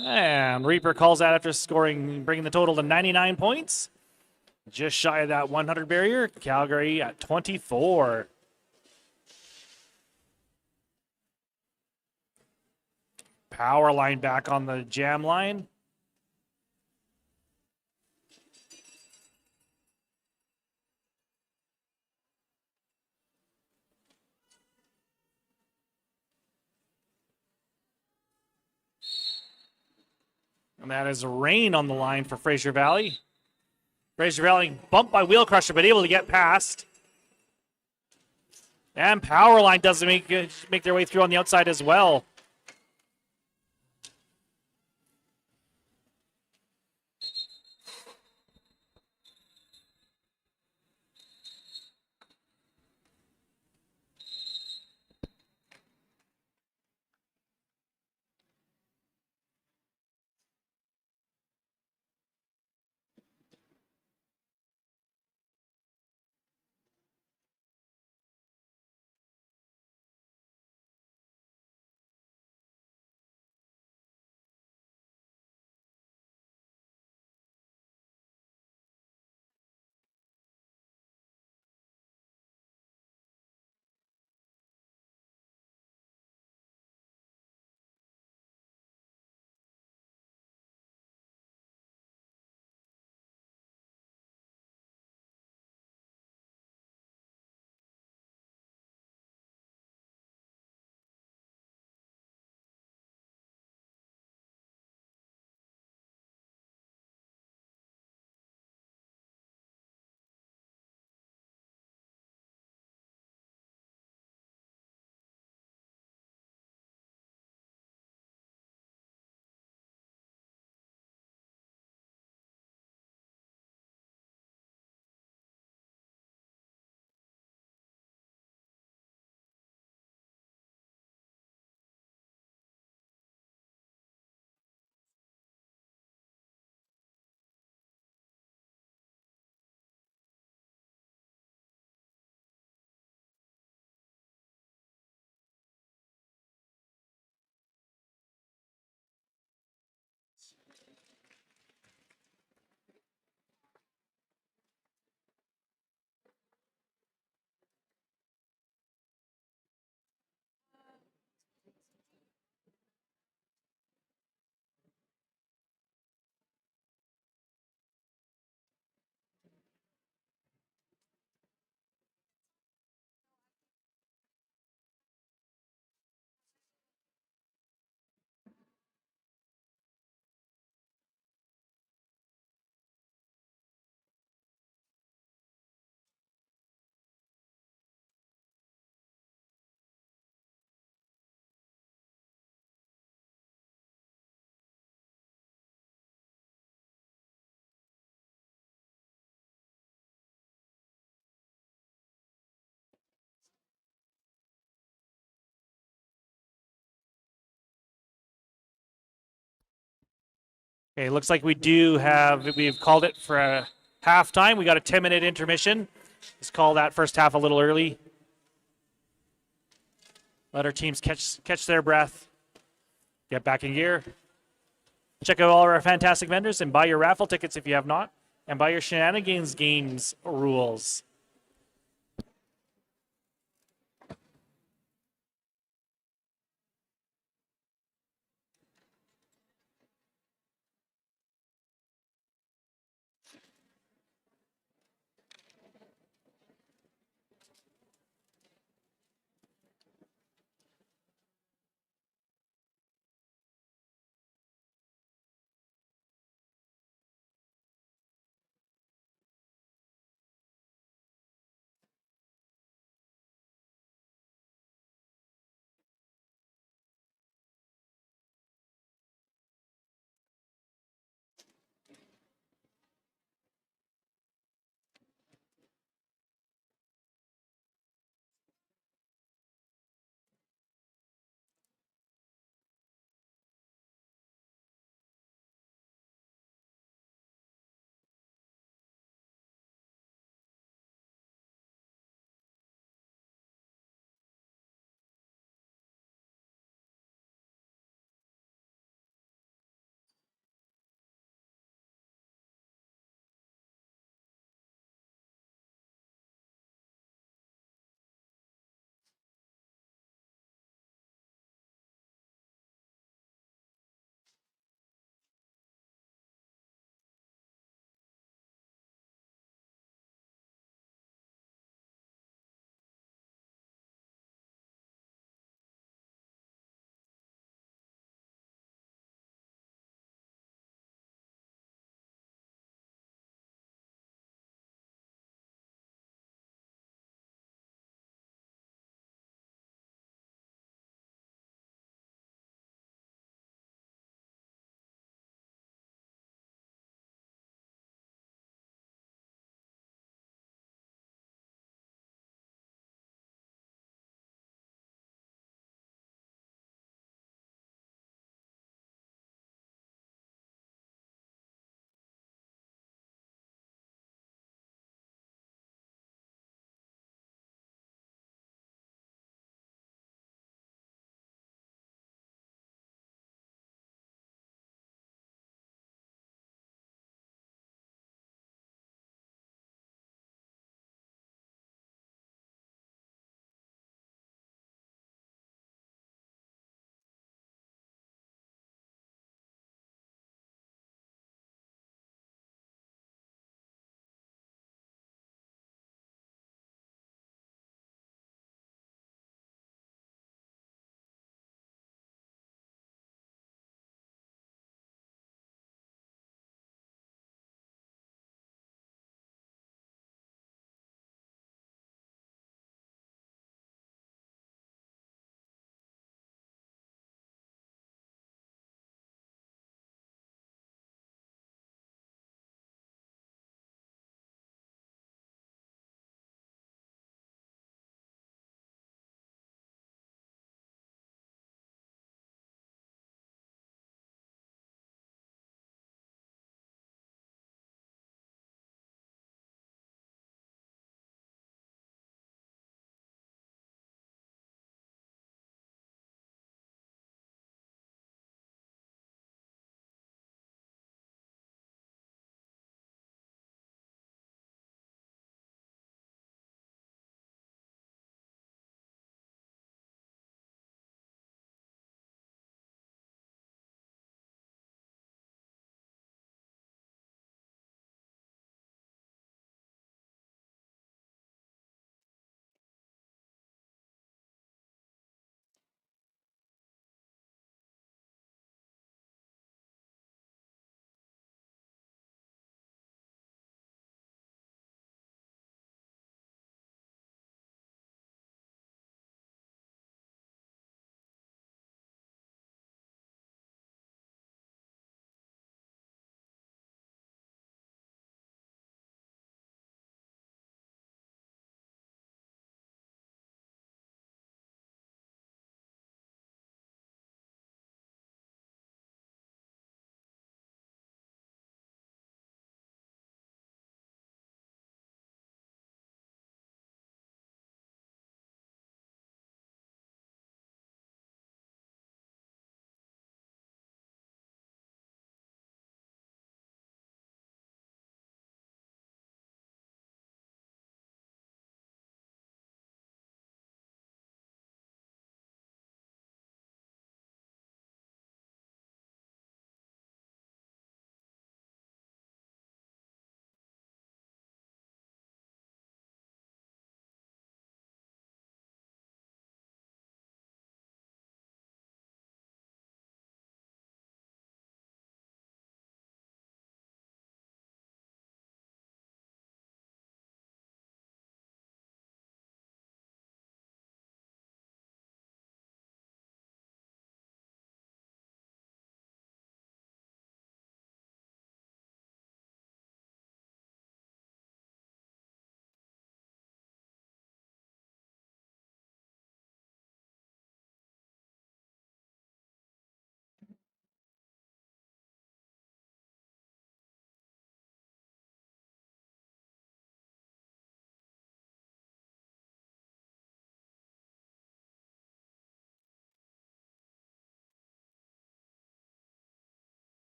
And Reaper calls out after scoring, bringing the total to 99 points. Just shy of that 100 barrier. Calgary at 24. Power line back on the jam line. And that is Rain on the line for Fraser Valley. Fraser Valley bumped by Wheel Crusher, but able to get past. And Powerline doesn't make their way through on the outside as well. Okay, looks like we've called it for a halftime. We got a 10-minute intermission. Let's call that first half a little early. Let our teams catch their breath, get back in gear. Check out all of our fantastic vendors and buy your raffle tickets if you have not, and buy your Shenanigans Games rules.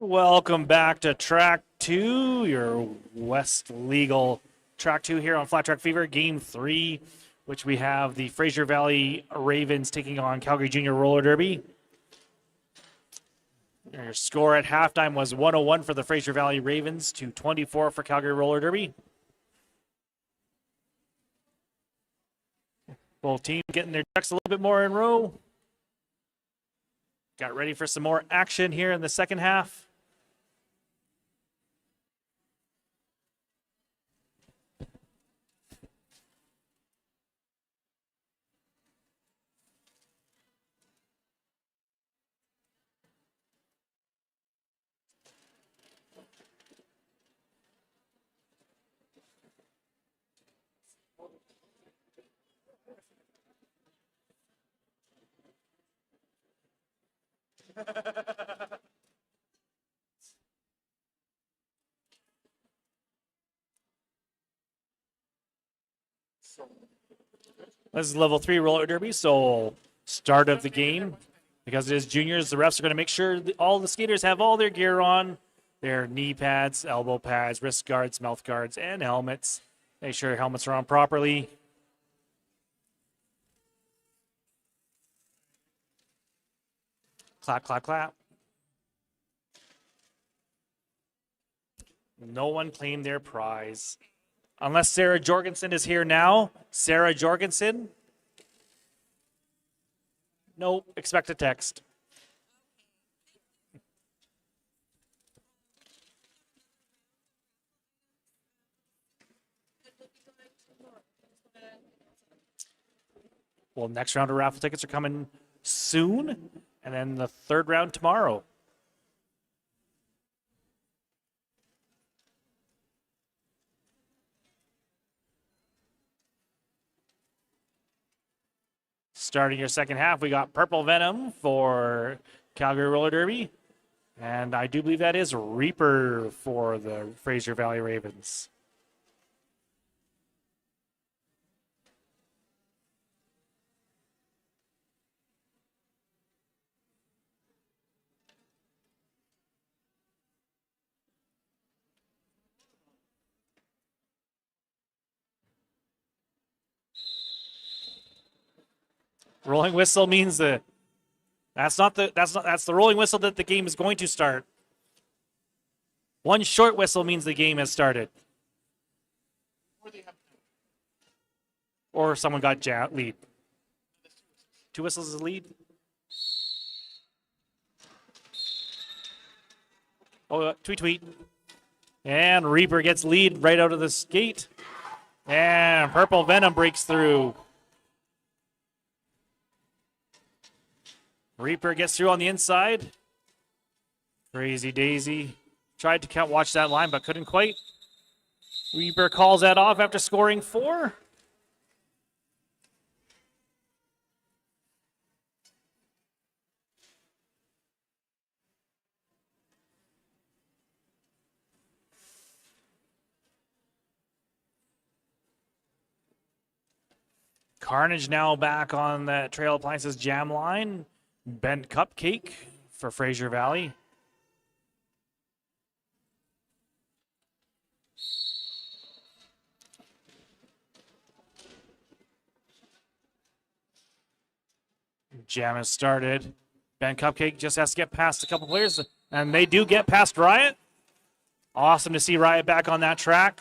Welcome back to Track 2, your West Legal Track 2 here on Flat Track Fever, Game 3, which we have the Fraser Valley Ravens taking on Calgary Junior Roller Derby. Your score at halftime was 101 for the Fraser Valley Ravens to 24 for Calgary Roller Derby. Both teams getting their ducks a little bit more in a row. Got ready for some more action here in the second half. This is level 3 roller derby, so start of the game. Because it is juniors, the refs are going to make sure that all the skaters have all their gear on, their knee pads, elbow pads, wrist guards, mouth guards, and helmets. Make sure helmets are on properly. Clap, clap, clap. No one claimed their prize. Unless Sarah Jorgensen is here now. Sarah Jorgensen? Nope, expect a text. Well, next round of raffle tickets are coming soon, and then the third round tomorrow. Starting your second half, we got Purple Venom for Calgary Roller Derby. And I do believe that is Reaper for the Fraser Valley Ravens. Rolling whistle means that that's the rolling whistle that the game is going to start. One short whistle means the game has started. Or someone got lead. Two whistles is a lead. Oh, tweet, tweet. And Reaper gets lead right out of the gate. And Purple Venom breaks through. Reaper gets through on the inside. Crazy Daisy. Tried to watch that line, but couldn't quite. Reaper calls that off after scoring 4. Carnage now back on the Trail Appliances jam line. Bent Cupcake for Fraser Valley. Jam has started. Bent Cupcake just has to get past a couple players, and they do get past Riot. Awesome to see Riot back on that track.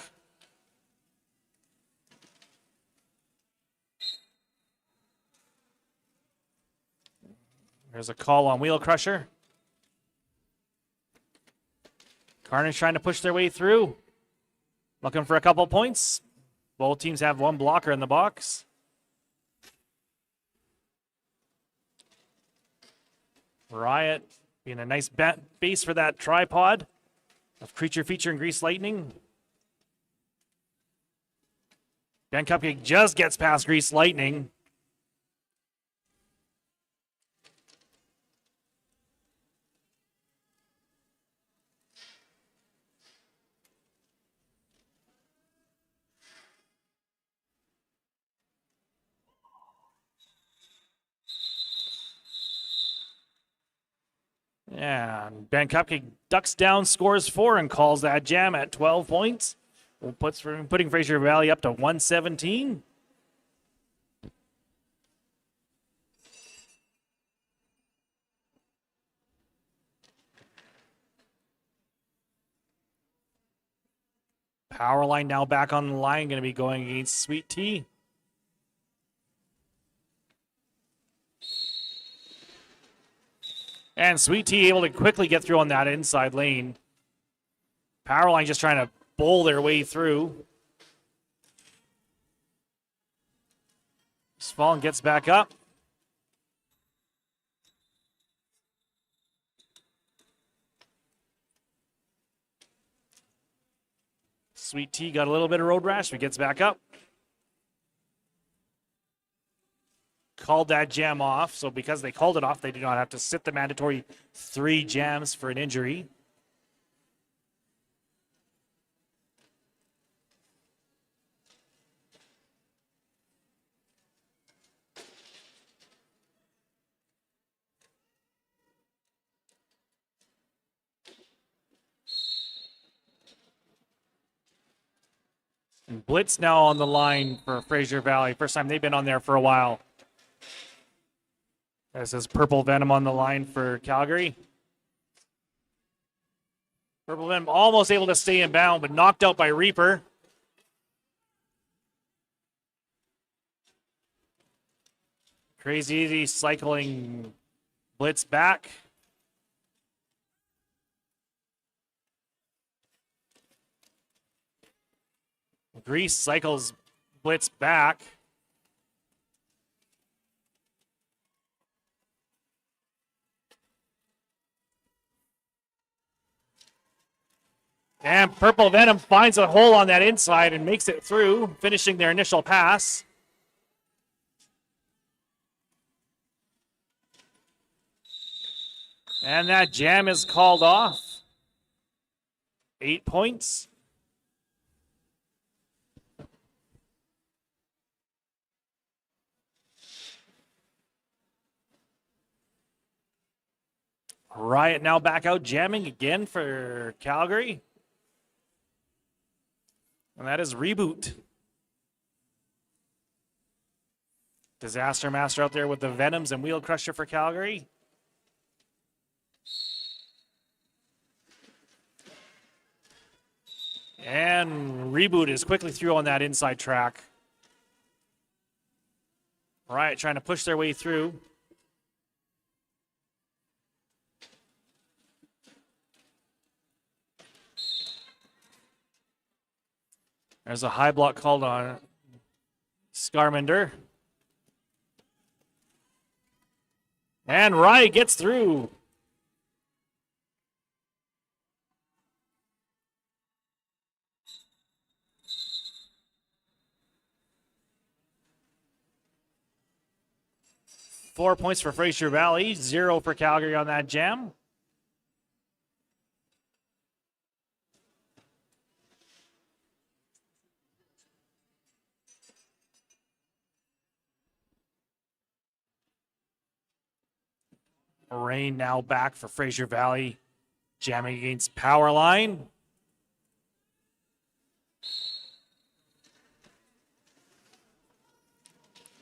There's a call on Wheel Crusher. Carnage trying to push their way through. Looking for a couple points. Both teams have one blocker in the box. Riot being a nice base for that tripod of Creature Feature and Grease Lightning. Ben Cupcake just gets past Grease Lightning. And Ben Cupcake ducks down, scores 4, and calls that jam at 12 points. Putting Fraser Valley up to 117. Powerline now back on the line, going to be going against Sweet Tea. And Sweet Tea able to quickly get through on that inside lane. Powerline just trying to bowl their way through. Spallin gets back up. Sweet Tea got a little bit of road rash, but gets back up. Called that jam off, so because they called it off, they do not have to sit the mandatory 3 jams for an injury. And Blitz now on the line for Fraser Valley. First time they've been on there for a while. This is Purple Venom on the line for Calgary. Purple Venom almost able to stay in bound, but knocked out by Reaper. Crazy Easy cycling Blitz back. Grease cycles Blitz back. And Purple Venom finds a hole on that inside and makes it through, finishing their initial pass. And that jam is called off. 8 points. Riot now back out jamming again for Calgary. And that is Reboot. Disaster Master out there with the Venoms and Wheel Crusher for Calgary. And Reboot is quickly through on that inside track. Riot trying to push their way through. There's a high block called on Scarmander. And Riot gets through. Four points for Fraser Valley, 0 for Calgary on that jam. Rain now back for Fraser Valley, jamming against Powerline.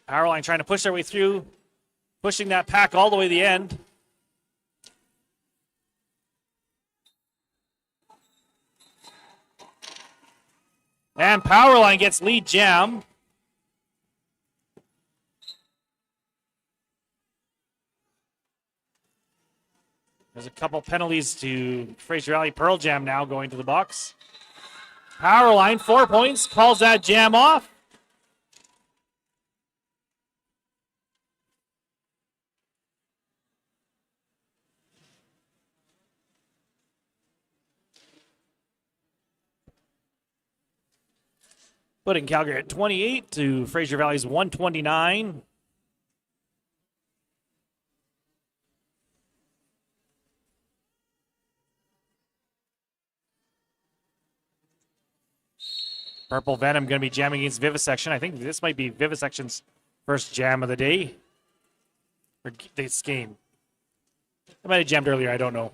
Powerline trying to push their way through, pushing that pack all the way to the end. And Powerline gets lead jam. There's a couple penalties to Fraser Valley. Pearl Jam now going to the box. Powerline, 4 points, calls that jam off. Putting Calgary at 28 to Fraser Valley's 129. Purple Venom going to be jamming against Vivisection. I think this might be Vivisection's first jam of the day. Or this game. I might have jammed earlier, I don't know.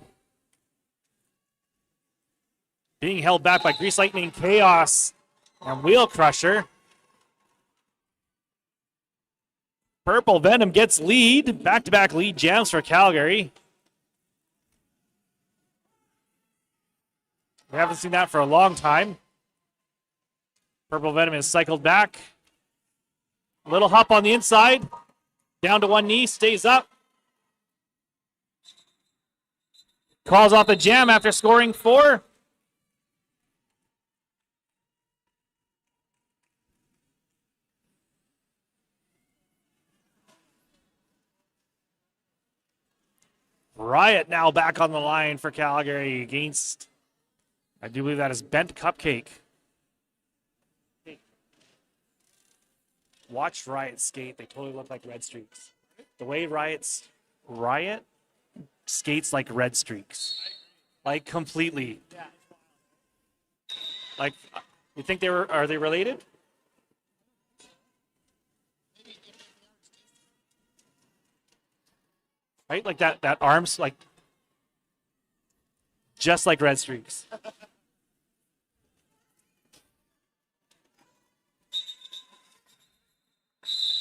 Being held back by Grease Lightning, Chaos, and Wheel Crusher. Purple Venom gets lead. Back-to-back lead jams for Calgary. We haven't seen that for a long time. Purple Venom is cycled back. A little hop on the inside. Down to one knee, stays up. Calls off the jam after scoring 4. Riot now back on the line for Calgary against, I do believe that is Bent Cupcake. Watch Riot skate. They totally look like red streaks. The way Riot skates like red streaks. Like completely. Like, you think are they related? Right? Like that arms, like, just like red streaks.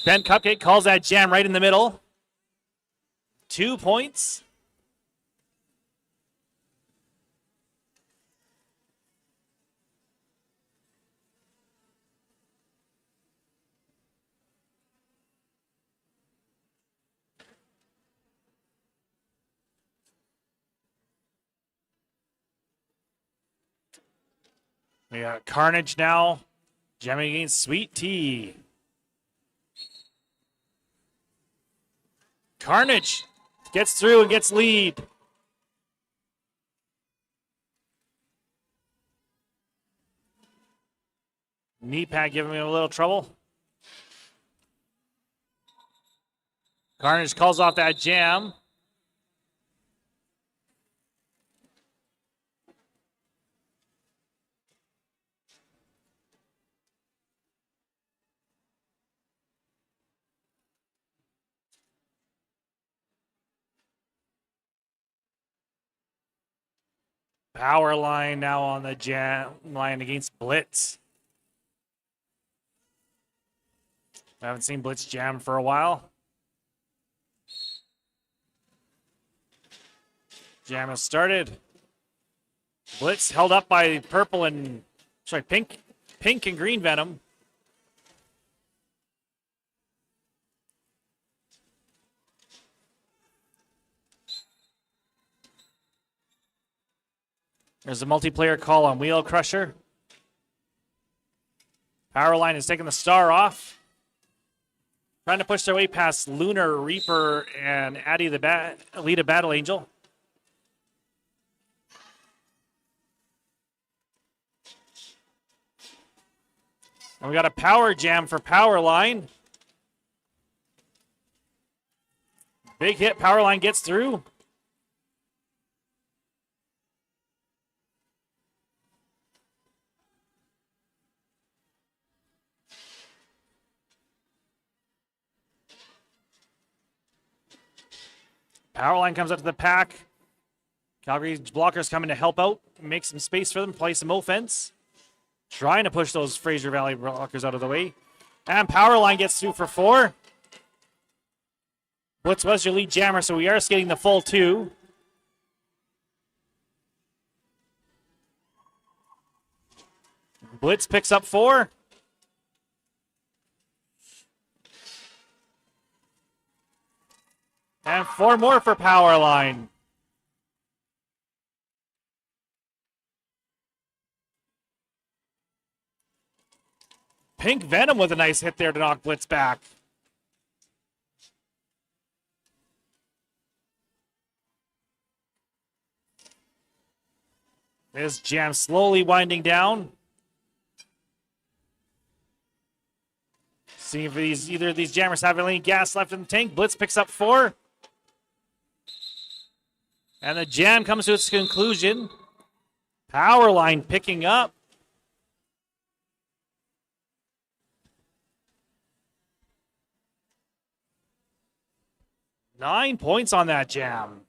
Ben Cupcake calls that jam right in the middle. 2 points. We got Carnage now, jamming against Sweet Tea. Carnage gets through and gets lead. Knee pad giving him a little trouble. Carnage calls off that jam. Power line now on the jam line against Blitz. I haven't seen Blitz jam for a while. Jam has started. Blitz held up by pink and green Venom. There's a multiplayer call on Wheel Crusher. Powerline is taking the star off. Trying to push their way past Lunar, Reaper, and Addy the Alita Battle Angel. And we got a power jam for Powerline. Big hit, Powerline gets through. Powerline comes up to the pack. Calgary's blockers coming to help out, make some space for them, play some offense. Trying to push those Fraser Valley blockers out of the way. And Powerline gets through for 4. Blitz was your lead jammer, so we are skating the full 2. Blitz picks up 4. And 4 more for Powerline. Pink Venom with a nice hit there to knock Blitz back. This jam slowly winding down. See if either of these jammers have any gas left in the tank. Blitz picks up 4. And the jam comes to its conclusion. Powerline picking up. Nine points on that jam.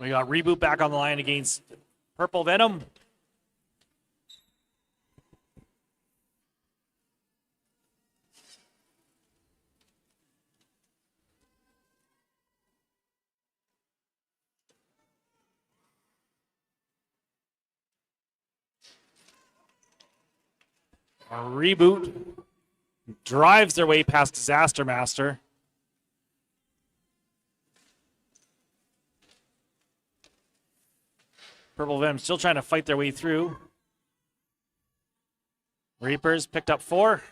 We got Reboot back on the line against Purple Venom. A Reboot drives their way past Disaster Master. Purple Venom still trying to fight their way through. Reapers picked up 4.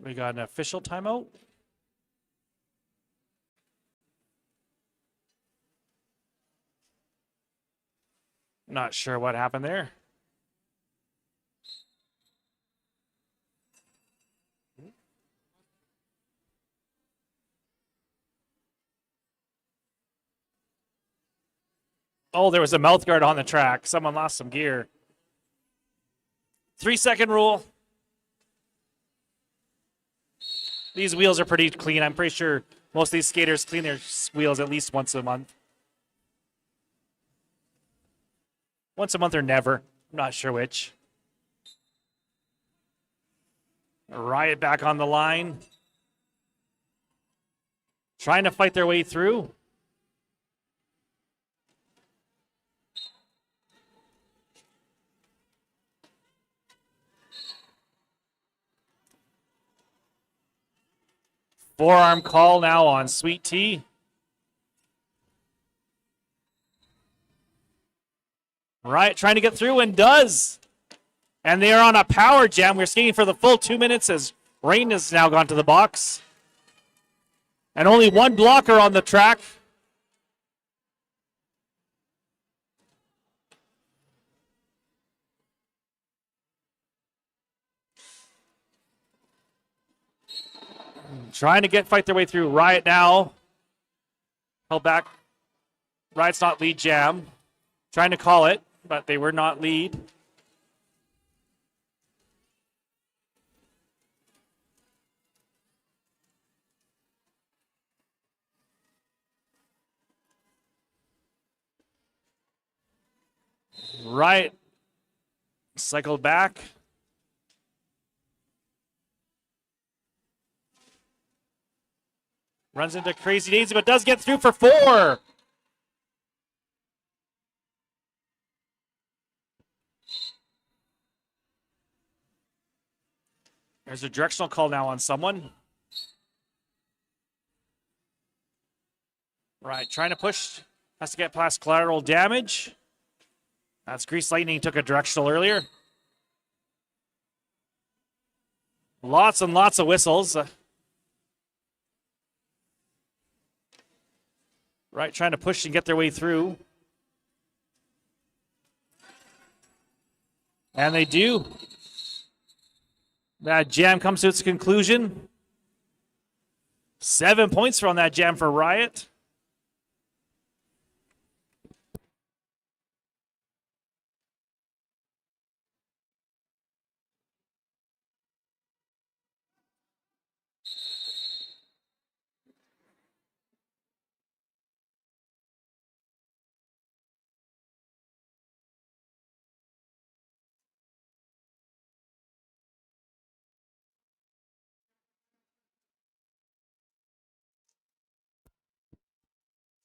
We got an official timeout. Not sure what happened there. Oh, there was a mouth guard on the track. Someone lost some gear. 3-second rule. These wheels are pretty clean. I'm pretty sure most of these skaters clean their wheels at least once a month. Once a month or never. I'm not sure which. Riot back on the line. Trying to fight their way through. Forearm call now on Sweet Tea. Right, trying to get through and does. And they are on a power jam. We're skating for the full 2 minutes as Rain has now gone to the box. And only one blocker on the track. Trying to fight their way through. Riot now. Held back. Riot's not lead jam. Trying to call it, but they were not lead. Riot cycled back. Runs into Crazy Daisy, but does get through for 4. There's a directional call now on someone. Right, trying to push. Has to get past collateral damage. That's Grease Lightning, took a directional earlier. Lots and lots of whistles. Right, trying to push and get their way through. And they do. That jam comes to its conclusion. 7 points from that jam for Riot.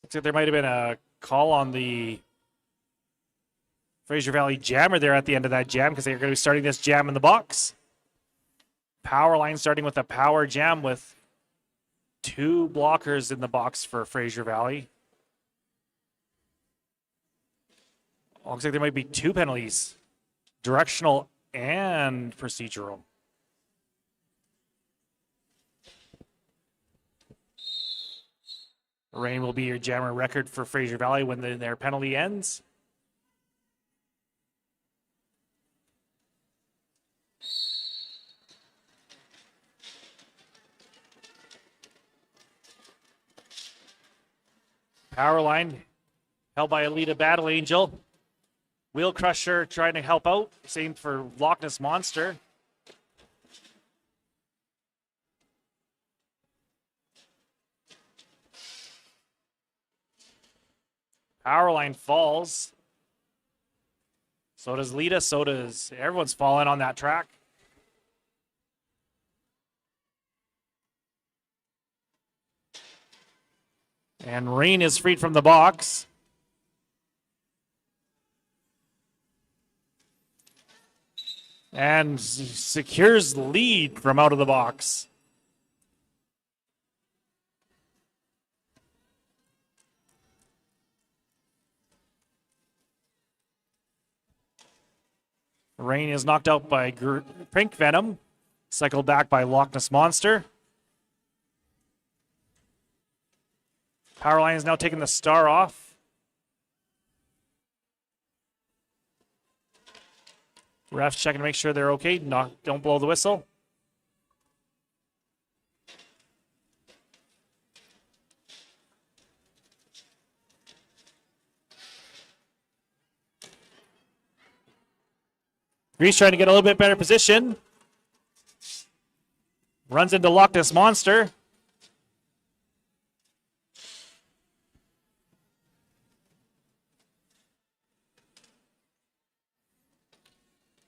Looks like there might have been a call on the Fraser Valley Jammer there at the end of that jam because they're going to be starting this jam in the box. Power line starting with a power jam with 2 blockers in the box for Fraser Valley. Looks like there might be 2 penalties, directional and procedural. Rain will be your jammer record for Fraser Valley when their penalty ends. Power line held by Alita Battle Angel. Wheel Crusher trying to help out. Same for Loch Ness Monster. Power line falls. So does Lita, so does everyone's falling on that track. And Rain is freed from the box. And secures the lead from out of the box. Rain is knocked out by Pink Venom. Cycled back by Loch Ness Monster. Powerline is now taking the star off. Refs checking to make sure they're okay. Don't blow the whistle. Grease trying to get a little bit better position. Runs into Loch Ness Monster.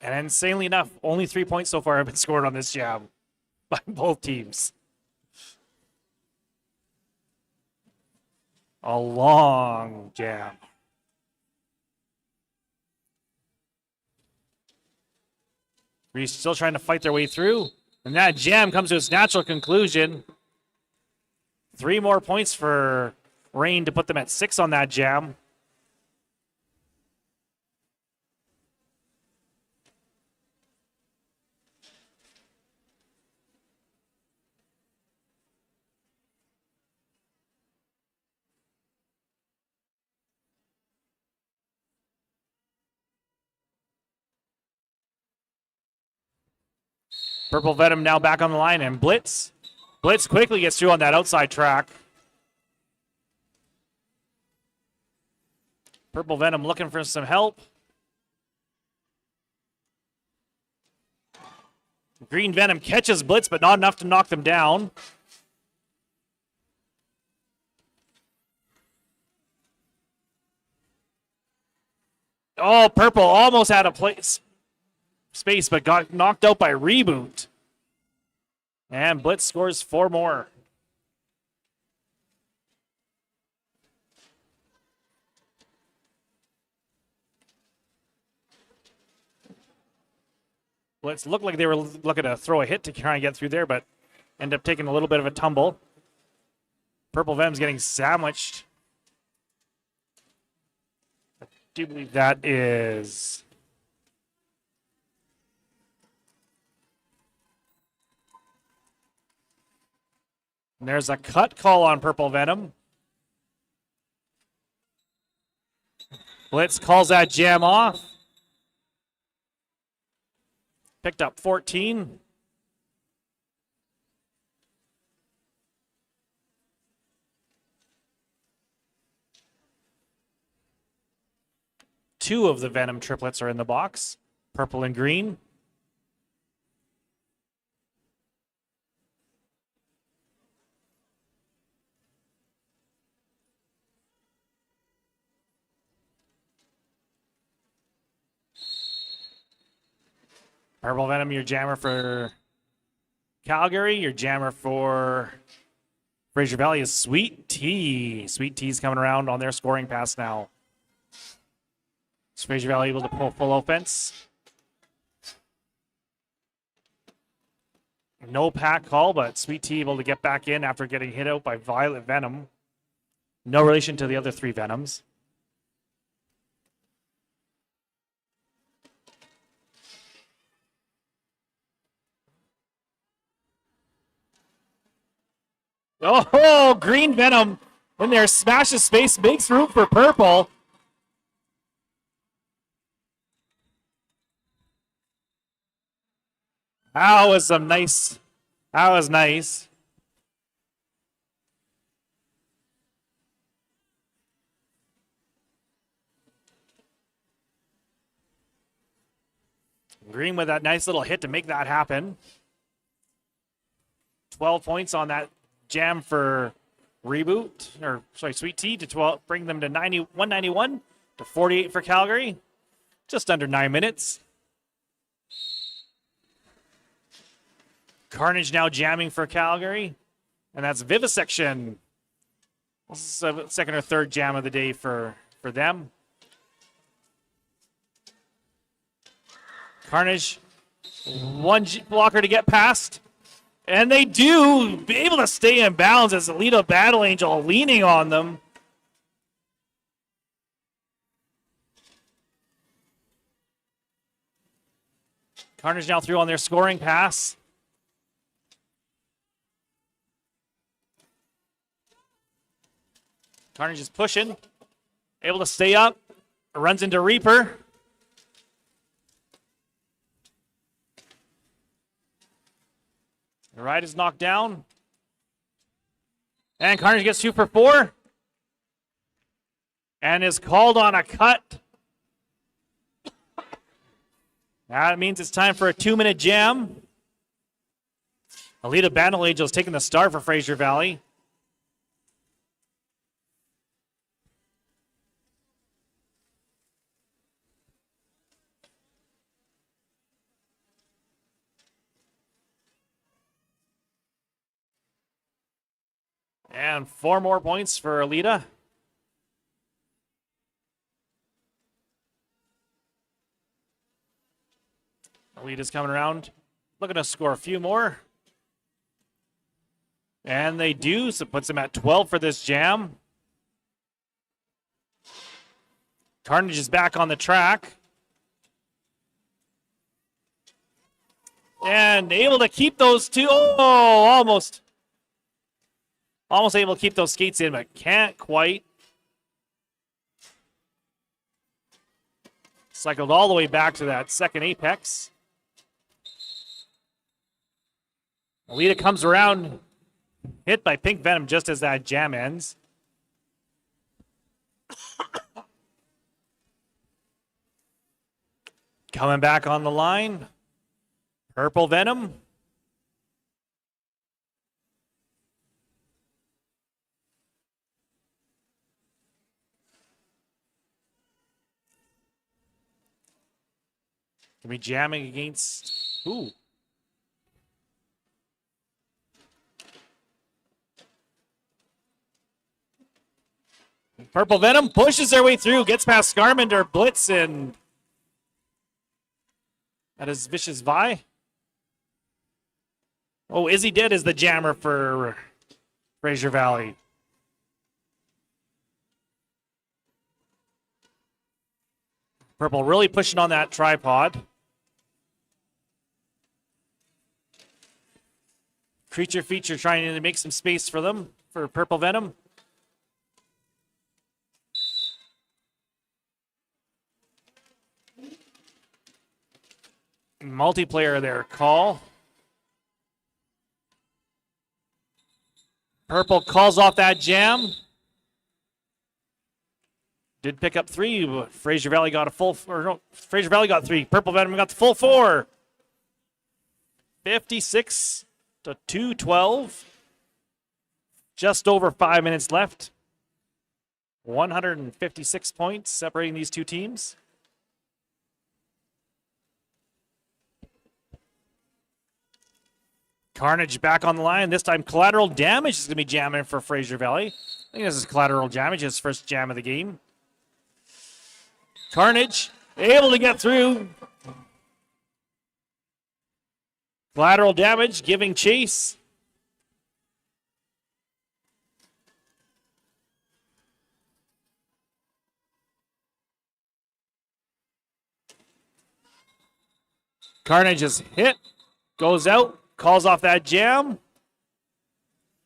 And insanely enough, only 3 points so far have been scored on this jab by both teams. A long jab. Grease still trying to fight their way through. And that jam comes to its natural conclusion. 3 more points for Rain to put them at 6 on that jam. Purple Venom now back on the line, and Blitz. Blitz quickly gets through on that outside track. Purple Venom looking for some help. Green Venom catches Blitz, but not enough to knock them down. Oh, Purple almost had a place. Space, but got knocked out by Reboot. And Blitz scores 4 more. Blitz looked like they were looking to throw a hit to try and get through there, but end up taking a little bit of a tumble. Purple Venom's getting sandwiched. I do believe that is... And there's a cut call on Purple Venom. Blitz calls that jam off. Picked up 14. Two of the Venom triplets are in the box, purple and green. Purple Venom, your jammer for Calgary. Your jammer for Fraser Valley is Sweet Tea. Sweet Tea's coming around on their scoring pass now. Is Fraser Valley able to pull full offense? No pack call, but Sweet Tea able to get back in after getting hit out by Violet Venom. No relation to the other 3 Venoms. Oh, Green Venom in there, smashes space, makes room for Purple. That was nice. That was nice. Green with that nice little hit to make that happen. 12 points on that jam for Sweet Tea to 12, bring them to 191 to 48 for Calgary. Just under 9 minutes. Carnage now jamming for Calgary. And that's Vivisection. This is a second or third jam of the day for them. Carnage, one blocker to get past. And they do be able to stay in bounds as Alita Battle Angel leaning on them. Carnage now through on their scoring pass. Carnage is pushing, able to stay up, runs into Reaper. The ride is knocked down. And Carnage gets 2 for 4. And is called on a cut. That means it's time for a 2-minute jam. Alita Battle Angel is taking the start for Fraser Valley. And 4 more points for Alita. Alita's coming around, looking to score a few more. And they do, so it puts them at 12 for this jam. Carnage is back on the track. And able to keep those two. Oh, almost. Almost able to keep those skates in, but can't quite. Cycled all the way back to that second apex. Alita comes around, hit by Pink Venom just as that jam ends. Coming back on the line, Purple Venom. Gonna be jamming against who? Purple Venom pushes their way through, gets past Scarmander, Blitz, and that is Vicious Vi. Oh, Izzy Dead is the jammer for Fraser Valley. Purple really pushing on that tripod. Creature Feature trying to make some space for them, for Purple Venom. Multiplayer there, call. Purple calls off that jam. Did pick up 3, but Fraser Valley got a full, or no, Fraser Valley got 3. Purple Venom got the full 4. 56 to 212. Just over 5 minutes left. 156 points separating these two teams. Carnage back on the line. This time Collateral Damage is going to be jamming for Fraser Valley. I think this is Collateral Damage, his first jam of the game. Carnage able to get through. Collateral Damage giving chase. Carnage is hit, goes out, calls off that jam.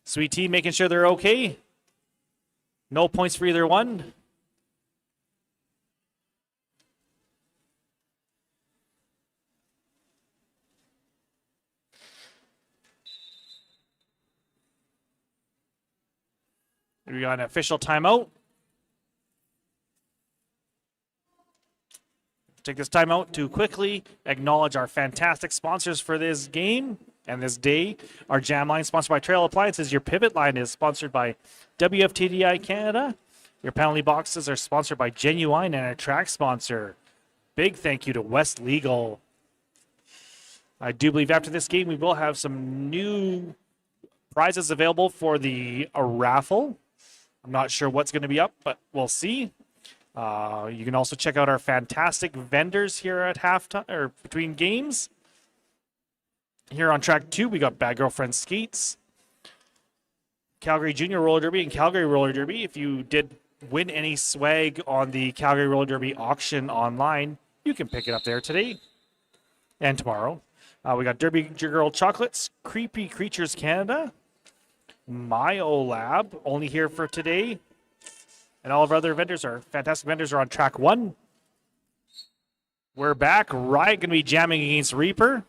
Sweet Tea making sure they're okay. No points for either one. We got an official timeout. Take this time out to quickly acknowledge our fantastic sponsors for this game and this day. Our jam line sponsored by Trail Appliances. Your pivot line is sponsored by WFTDI Canada. Your penalty boxes are sponsored by Genuine and our track sponsor. Big thank you to West Legal. I do believe after this game we will have some new prizes available for the raffle. I'm not sure what's going to be up, but we'll see. You can also check out our fantastic vendors here at halftime or between games. Here on track 2, we got Bad Girlfriend Skates, Calgary Junior Roller Derby, and Calgary Roller Derby. If you did win any swag on the Calgary Roller Derby auction online, you can pick it up there today and tomorrow. We got Derby Girl Chocolates, Creepy Creatures Canada, MyoLab, only here for today. And all of our other vendors are fantastic vendors are on track 1. We're back. Riot going to be jamming against Reaper.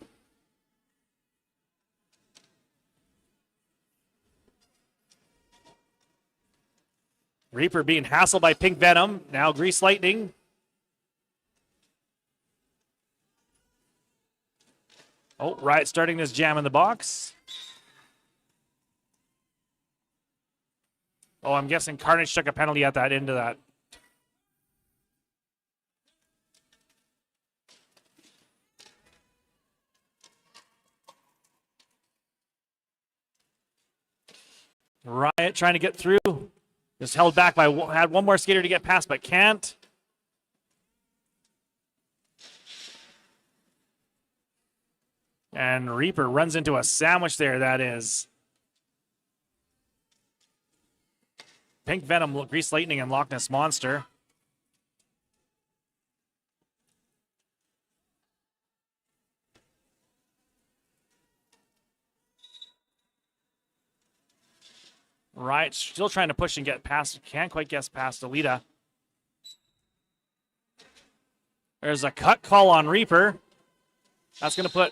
Reaper being hassled by Pink Venom. Now Grease Lightning. Oh, Riot starting this jam in the box. Oh, I'm guessing Carnage took a penalty at that end of that. Riot trying to get through. Just held back by, had one more skater to get past, but can't. And Reaper runs into a sandwich there, that is. Pink Venom, Grease Lightning, and Loch Ness Monster. Riot still trying to push and get past. Can't quite get past Alita. There's a cut call on Reaper. That's going to put...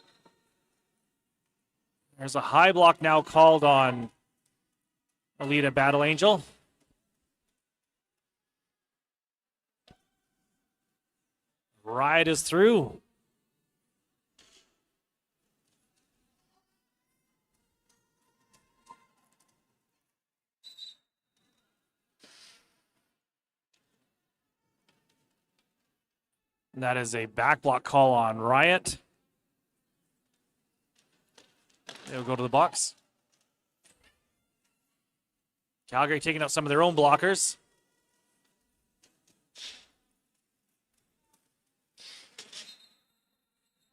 There's a high block now called on Alita Battle Angel. Riot is through. And that is a back block call on Riot. They'll go to the box. Calgary taking out some of their own blockers.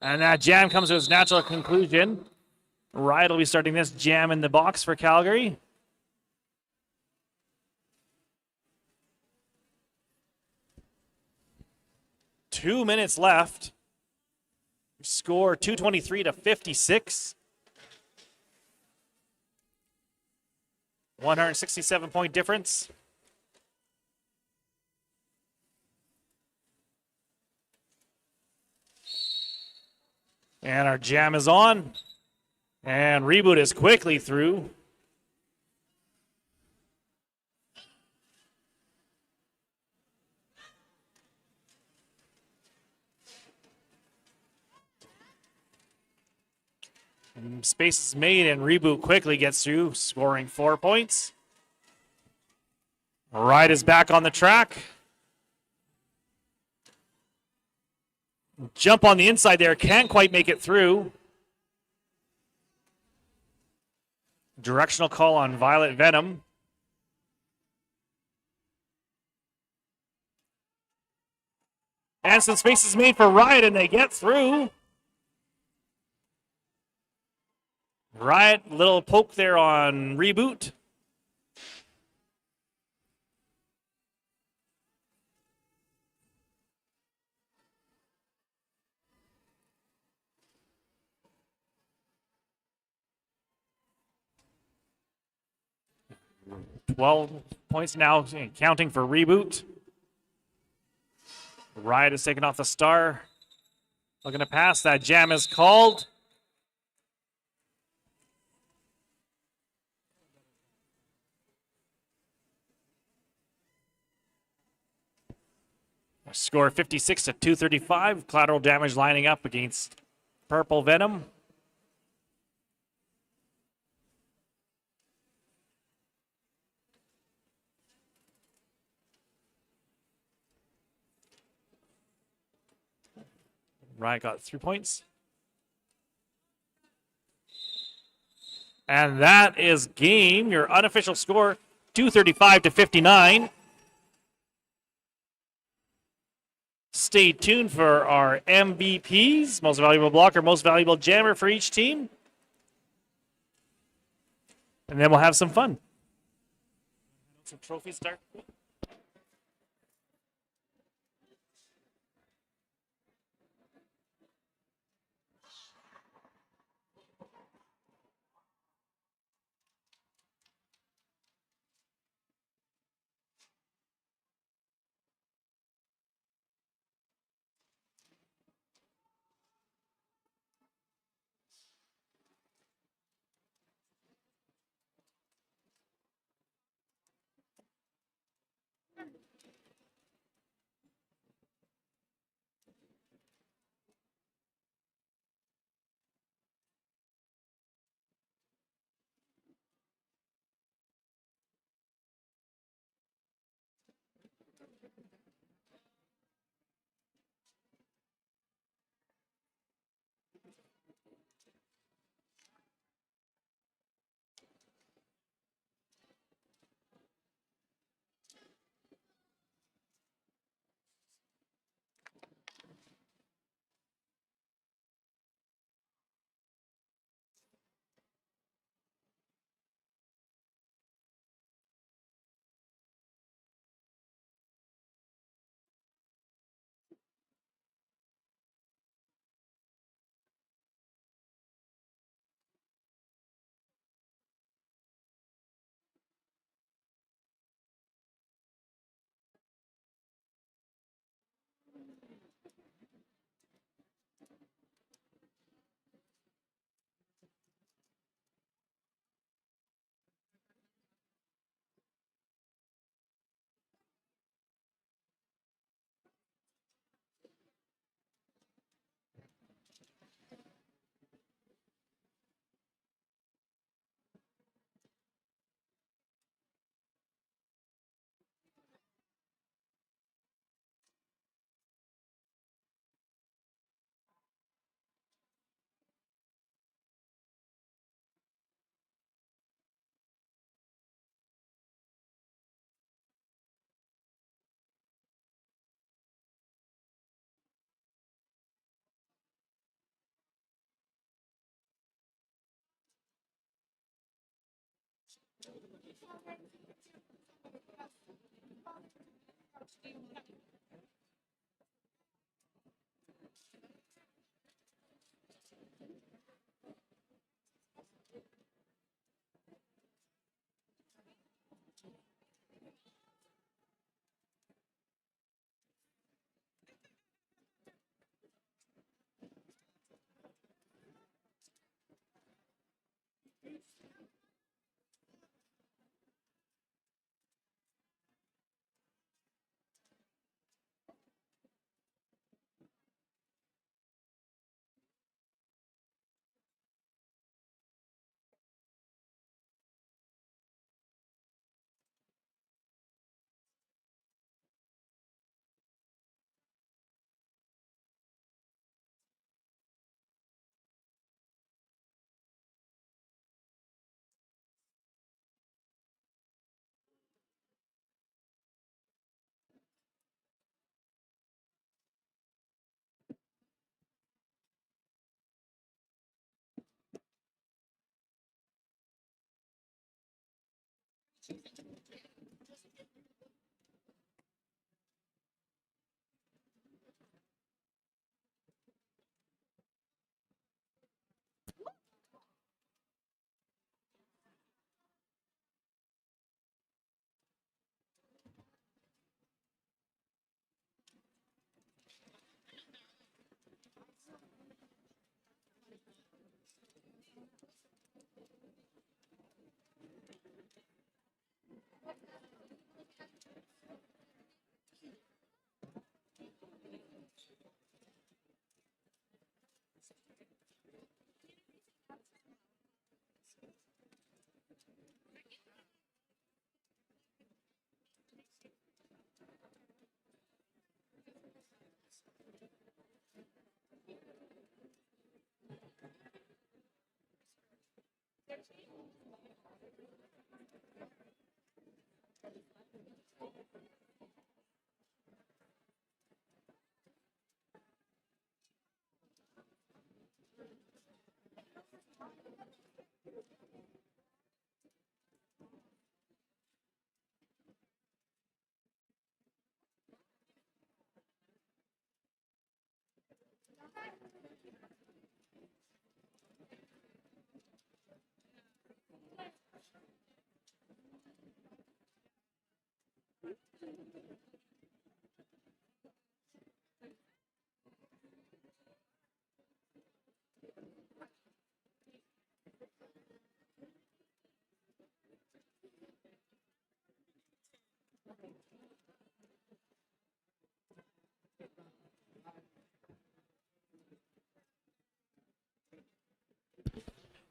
And that jam comes to its natural conclusion. Riot will be starting this jam in the box for Calgary. Two minutes left. Score 223 to 56. 167-point difference. And our jam is on. And Reboot is quickly through. Space is made and Reboot quickly gets through, scoring 4 points. Riot is back on the track. Jump on the inside there, can't quite make it through. Directional call on Violet Venom. And some space is made for Riot and they get through. Riot, little poke there on Reboot. Well, points now counting for Reboot. Riot is taking off the star. Looking to pass. That jam is called. Score 56 to 235. Collateral damage lining up against Purple Venom. Riot got 3 points. And that is game. Your unofficial score, 235 to 59. Stay tuned for our MVPs, most valuable blocker, most valuable jammer for each team. And then we'll have some fun. Some trophies start.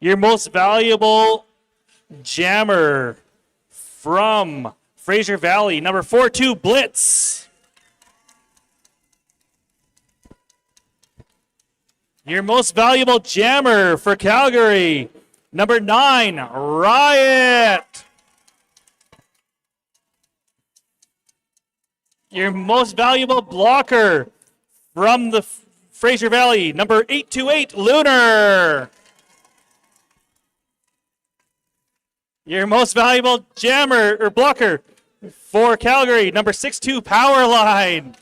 Your most valuable jammer from Fraser Valley, number 42 Blitz. Your most valuable jammer for Calgary, number 9 Riot. Your most valuable blocker from the Fraser Valley, number 828 Lunar. Your most valuable jammer or blocker for Calgary, number 62 Powerline.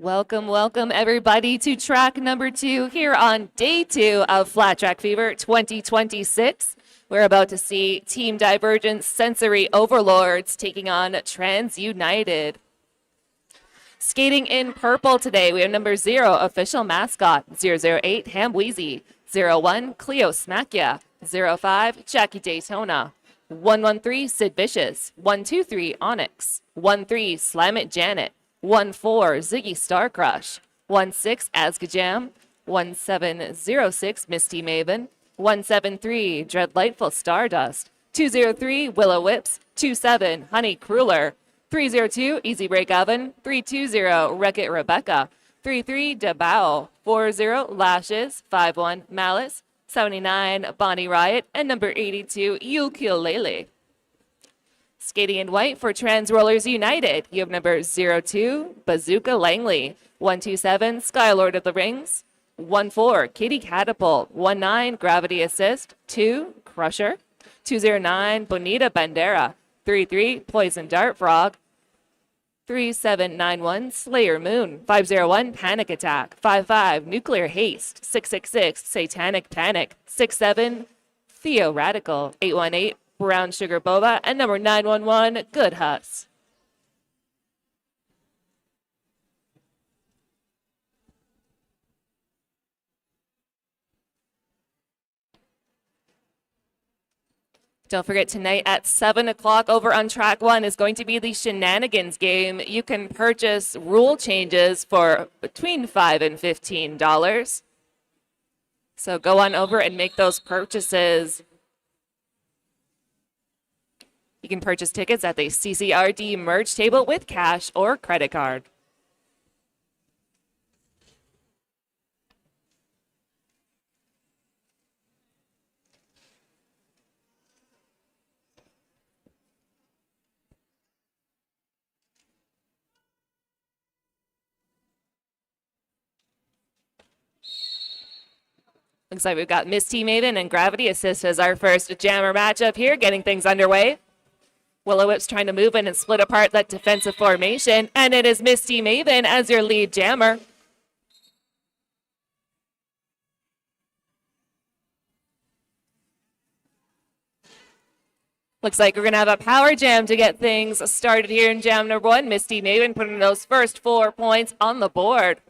Welcome, welcome everybody to track number 2 here on day 2 of Flat Track Fever 2026. We're about to see Team Divergence Sensory Overlords taking on Trans United. Skating in purple today, we have number 0, official mascot, 008, Ham Wheezy, 01, Cleo Smackya, 05, Jackie Daytona, 113, Sid Vicious, 123, Onyx, 13, Slam It Janet, 14, Ziggy Star Crush, 16, Asgajam, 1706, Misty Maven, 173, Dreadlightful Stardust, 203, Willow Whips, 27, Honey Crueler, 302, Easy Break Oven, 320, Wreck-It Rebecca, 33, Dabao, 40, Lashes, 51, Malice, 79, Bonnie Riot, and number 82, Ukulele. Skating in white for TransRollers United, you have number 02, Bazooka Langley, 127, Skylord of the Rings, 14, Kitty Catapult, 19, Gravity Assist, 2, Crusher, 209, Bonita Bandera, 33, Poison Dart Frog, 3791, Slayer Moon, 501, Panic Attack, 55, Nuclear Haste, 666, Satanic Panic, 67, Theo Radical, 818, Brown Sugar Boba, and number 911, Good Huss. Don't forget, tonight at 7 o'clock over on track 1 is going to be the Shenanigans game. You can purchase rule changes for between $5 and $15. So go on over and make those purchases. You can purchase tickets at the CCRD merch table with cash or credit card. Looks like we've got Misty Maven and Gravity Assist as our first jammer matchup here, getting things underway. Willow Whip's trying to move in and split apart that defensive formation, and it is Misty Maven as your lead jammer. Looks like we're going to have a power jam to get things started here in jam number 1. Misty Maven putting those first 4 points on the board.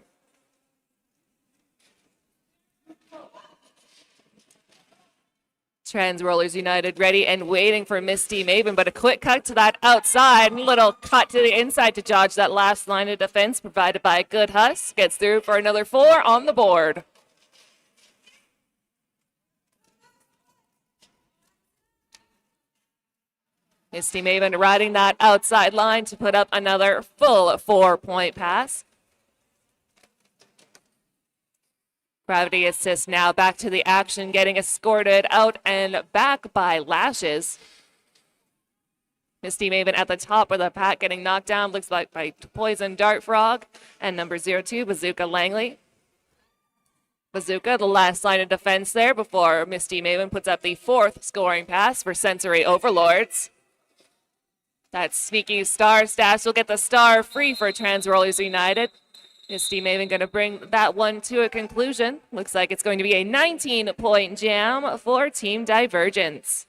TransRollers United ready and waiting for Misty Maven, but a quick cut to that outside, little cut to the inside to dodge that last line of defense provided by Good Huss. Gets through for another 4 on the board. Misty Maven riding that outside line to put up another full 4-point pass. Gravity Assist now back to the action, getting escorted out and back by Lashes. Misty Maven at the top of the pack, getting knocked down, looks like by Poison Dart Frog, and number 02, Bazooka Langley. Bazooka, the last line of defense there before Misty Maven puts up the 4th scoring pass for Sensory Overlords. That sneaky star stash will get the star free for TransRollers United. Misty Maven going to bring that one to a conclusion. Looks like it's going to be a 19-point jam for Team Divergence.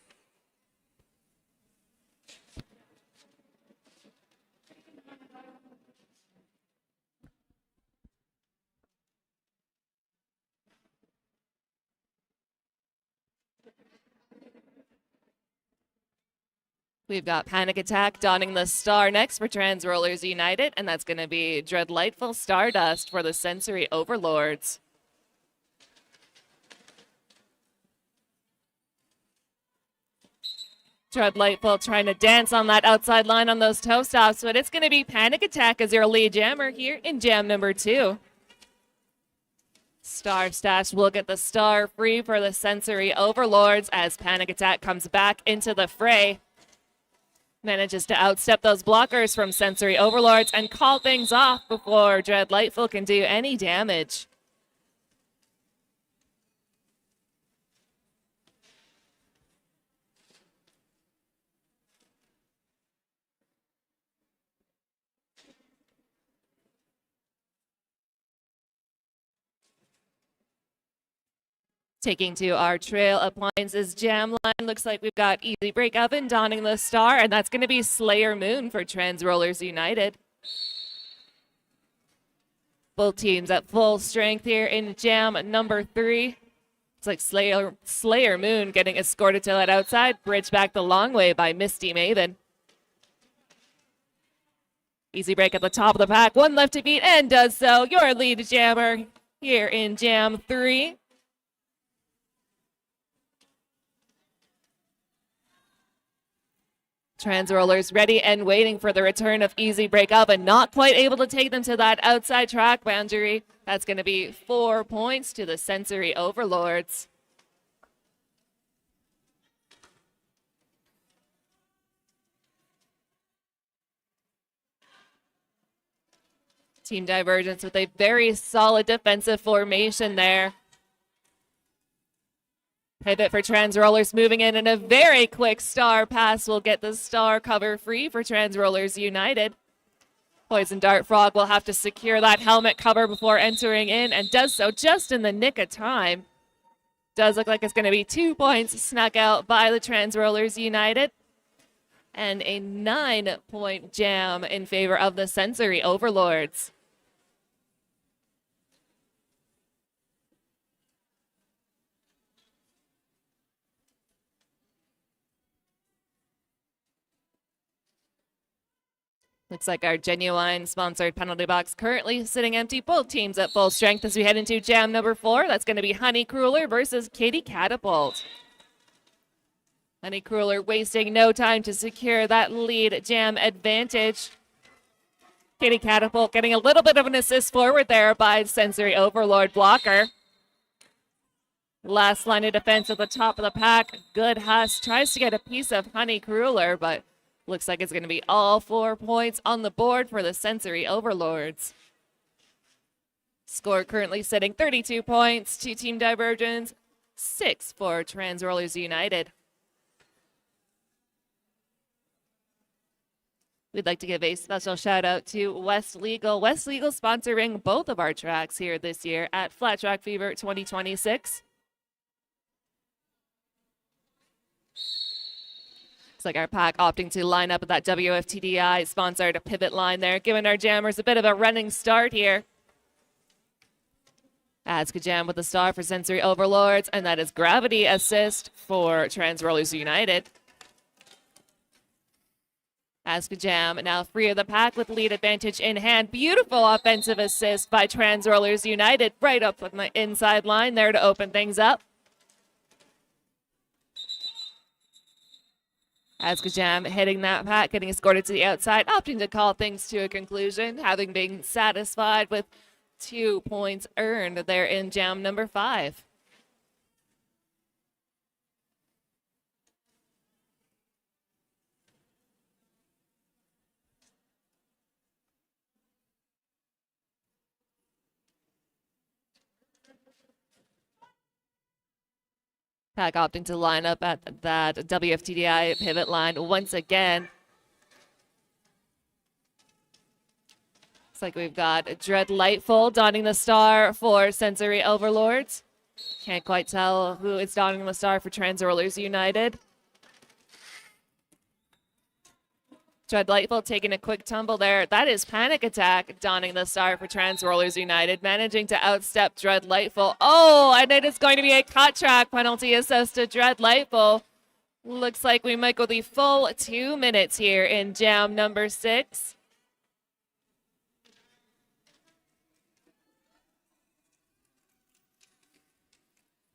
We've got Panic Attack donning the star next for TransRollers United, and that's going to be Dreadlightful Stardust for the Sensory Overlords. Dreadlightful trying to dance on that outside line on those toe stops, but it's going to be Panic Attack as your lead jammer here in jam number 2. Star Stash will get the star free for the Sensory Overlords as Panic Attack comes back into the fray. Manages to outstep those blockers from Sensory Overlords and call things off before Dreadlightful can do any damage. Taking to our Trail Appliances Jam line, looks like we've got Easy Break Oven donning the star, and that's going to be Slayer Moon for TransRollers United. Both teams at full strength here in Jam number 3. It's like Slayer Moon getting escorted to that outside, bridged back the long way by Misty Maven. Easy Break at the top of the pack, one left to beat, and does so. Your lead jammer here in Jam 3. TransRollers ready and waiting for the return of Easy Break Up, and not quite able to take them to that outside track boundary. That's going to be 4 points to the Sensory Overlords. Team Divergence with a very solid defensive formation there. Pivot for TransRollers moving in, and a very quick star pass will get the star cover free for TransRollers United. Poison Dart Frog will have to secure that helmet cover before entering in, and does so just in the nick of time. Does look like it's going to be 2 points snuck out by the TransRollers United. And a 9-point jam in favor of the Sensory Overlords. Looks like our Genuine sponsored penalty box currently sitting empty. Both teams at full strength as we head into jam number 4. That's going to be Honey Crueler versus Kitty Catapult. Honey Crueler wasting no time to secure that lead jam advantage. Kitty Catapult getting a little bit of an assist forward there by Sensory Overlord blocker. Last line of defense at the top of the pack. Good Huss tries to get a piece of Honey Crueler, but looks like it's going to be all 4 points on the board for the Sensory Overlords. Score currently sitting 32 points to Team Divergence, 6 for TransRollers United. We'd like to give a special shout out to West Legal. West Legal sponsoring both of our tracks here this year at Flat Track Fever 2026. Looks like our pack opting to line up with that WFTDI sponsored pivot line there, giving our jammers a bit of a running start here. Jam with the star for Sensory Overlords, and that is Gravity Assist for TransRollers United. Jam now free of the pack with lead advantage in hand. Beautiful offensive assist by TransRollers United, right up with my inside line there to open things up. Jam hitting that pack, getting escorted to the outside, opting to call things to a conclusion, having been satisfied with 2 points earned there in jam number 5. Pack opting to line up at that WFTDI pivot line once again. Looks like we've got Dread Lightful donning the star for Sensory Overlords. Can't quite tell who is donning the star for TransRollers United. Dread Lightful taking a quick tumble there. That is Panic Attack donning the star for TransRollers United, managing to outstep Dread Lightful. Oh, and it is going to be a cut track penalty assessed to Dread Lightful. Looks like we might go the full 2 minutes here in jam number 6.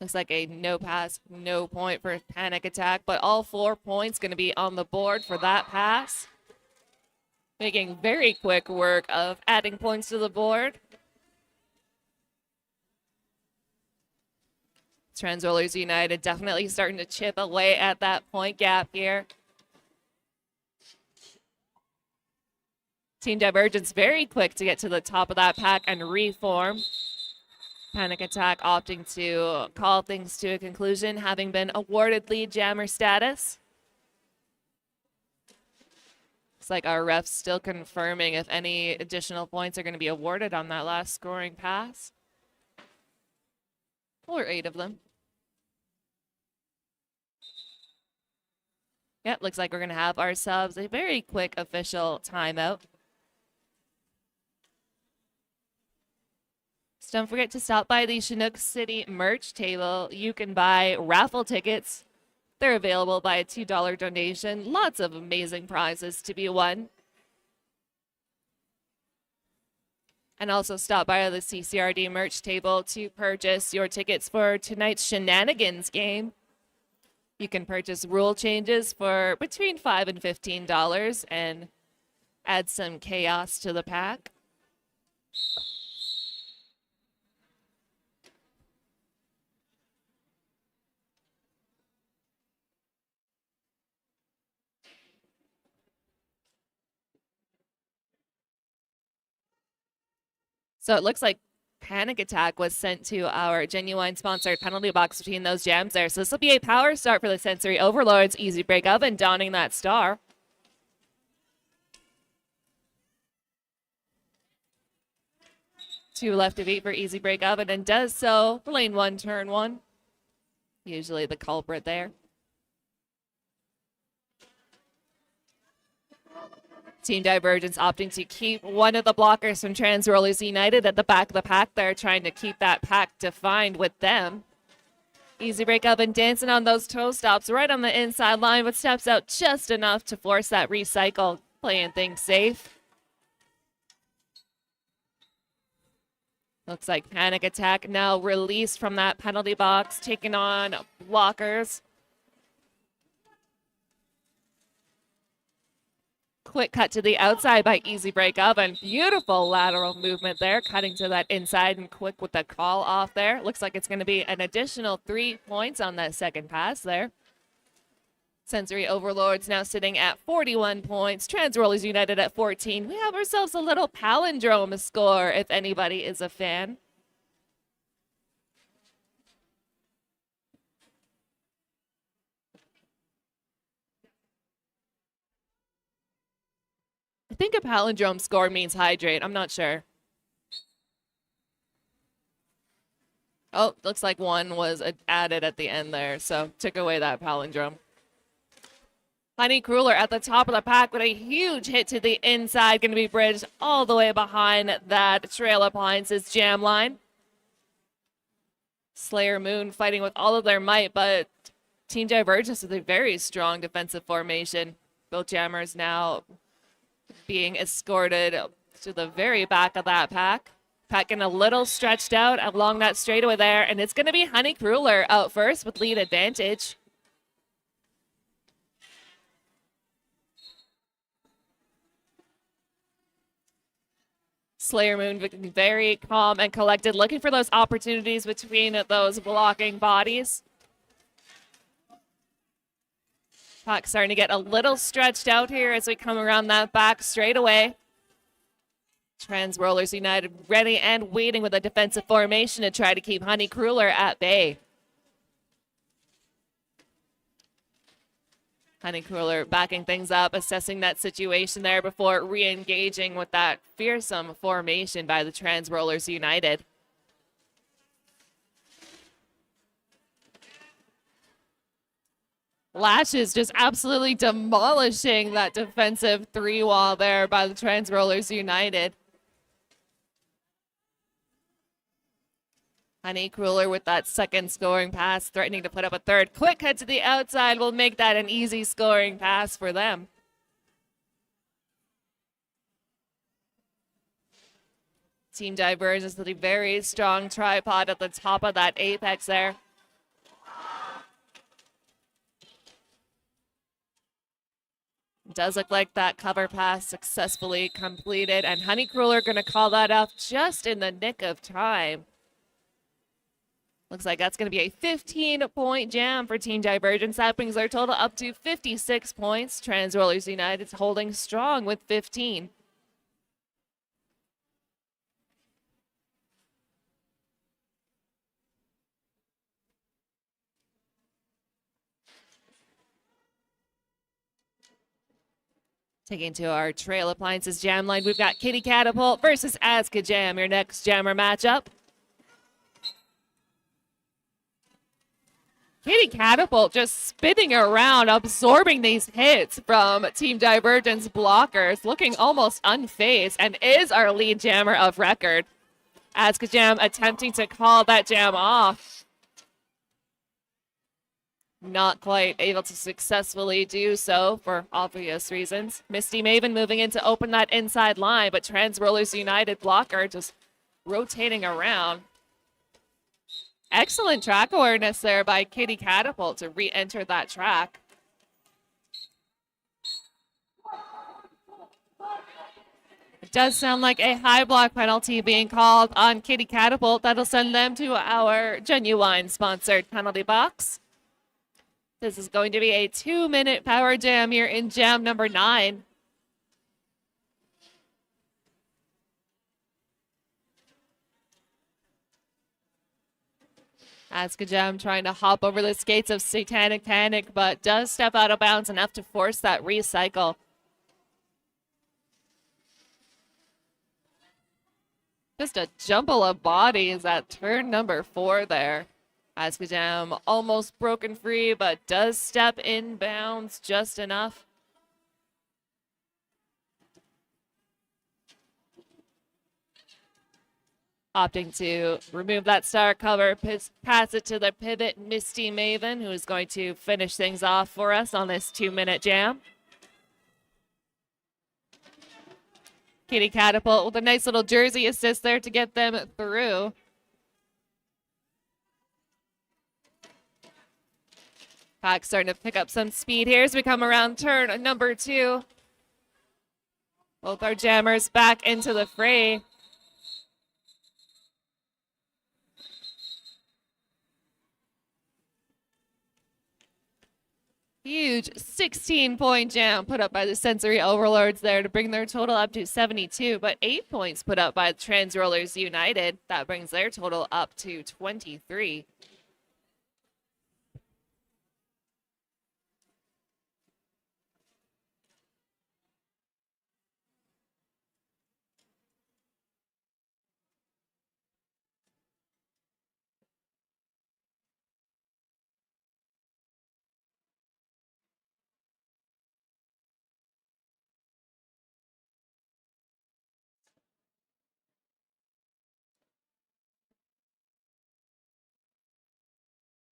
Looks like a no pass, no point for Panic Attack, but all 4 points going to be on the board for that pass. Making very quick work of adding points to the board. TransRollers United definitely starting to chip away at that point gap here. Team Divergence very quick to get to the top of that pack and reform. Panic Attack opting to call things to a conclusion, having been awarded lead jammer status. Looks like our refs still confirming if any additional points are going to be awarded on that last scoring pass. Or 8 of them. Yep, looks like we're going to have ourselves a very quick official timeout. So don't forget to stop by the Chinook City merch table. You can buy raffle tickets. They're available by a $2 donation. Lots of amazing prizes to be won. And also stop by the CCRD merch table to purchase your tickets for tonight's Shenanigans game. You can purchase rule changes for between $5 and $15 and add some chaos to the pack. So it looks like Panic Attack was sent to our Genuine sponsored penalty box between those jams there. So this will be a power start for the Sensory Overlords. Easy break up and donning that star. Two left of 8 for easy break up and does so for lane 1, turn 1. Usually the culprit there. Team Divergence opting to keep one of the blockers from TransRollers United at the back of the pack. They're trying to keep that pack defined with them. Easy break up and dancing on those toe stops right on the inside line, but steps out just enough to force that recycle, playing things safe. Looks like Panic Attack now released from that penalty box, taking on blockers. Quick cut to the outside by Easy Break Up and beautiful lateral movement there, cutting to that inside and quick with the call off there. Looks like it's going to be an additional 3 points on that second pass there. Sensory Overlords now sitting at 41 points. TransRollers United at 14. We have ourselves a little palindrome score if anybody is a fan. I think a palindrome score means hydrate. I'm not sure. Oh, looks like one was added at the end there, so took away that palindrome. Honey Crueler at the top of the pack with a huge hit to the inside, going to be bridged all the way behind that Trail Appliances jam line. Slayer Moon fighting with all of their might, but Team Divergence with a very strong defensive formation. Both jammers now being escorted to the very back of that pack. Pack getting a little stretched out along that straightaway there, and it's going to be Honey Crueler out first with lead advantage. Slayer Moon very calm and collected, looking for those opportunities between those blocking bodies. Pack starting to get a little stretched out here as we come around that back straightaway. TransRollers United ready and waiting with a defensive formation to try to keep Honey Crueler at bay. Honey Crueler backing things up, assessing that situation there before re-engaging with that fearsome formation by the TransRollers United. Lashes just absolutely demolishing that defensive 3-wall there by the TransRollers United. Honey Crueler with that second scoring pass, threatening to put up a third. Quick head to the outside will make that an easy scoring pass for them. Team Divergence with a very strong tripod at the top of that apex there. Does look like that cover pass successfully completed, and Honey Crueler going to call that off just in the nick of time. Looks like that's going to be a 15-point jam for Team Divergence. That brings their total up to 56 points. TransRollers United holding strong with 15. Taking to our Trail Appliances jam line, we've got Kitty Catapult versus Azka Jam, your next jammer matchup. Katie Catapult just spinning around, absorbing these hits from Team Divergence blockers, looking almost unfazed, and is our lead jammer of record. Askajam attempting to call that jam off. Not quite able to successfully do so for obvious reasons. Misty Maven moving in to open that inside line, but TransRollers United blocker just rotating around. Excellent track awareness there by Katie Catapult to re-enter that track. It does sound like a high block penalty being called on Katie Catapult. That'll send them to our Genuine sponsored penalty box. This is going to be a 2-minute power jam here in jam number 9. Askajam trying to hop over the skates of Satanic Panic, but does step out of bounds enough to force that recycle. Just a jumble of bodies at turn number 4 there. Askajam almost broken free, but does step in bounds just enough. Opting to remove that star cover, pass it to the pivot Misty Maven, who is going to finish things off for us on this 2-minute jam. Katie Catapult with a nice little jersey assist there to get them through. Pack starting to pick up some speed here as we come around turn number 2. Both our jammers back into the fray. Huge 16-point jam put up by the Sensory Overlords there to bring their total up to 72, but 8 points put up by TransRollers United. That brings their total up to 23.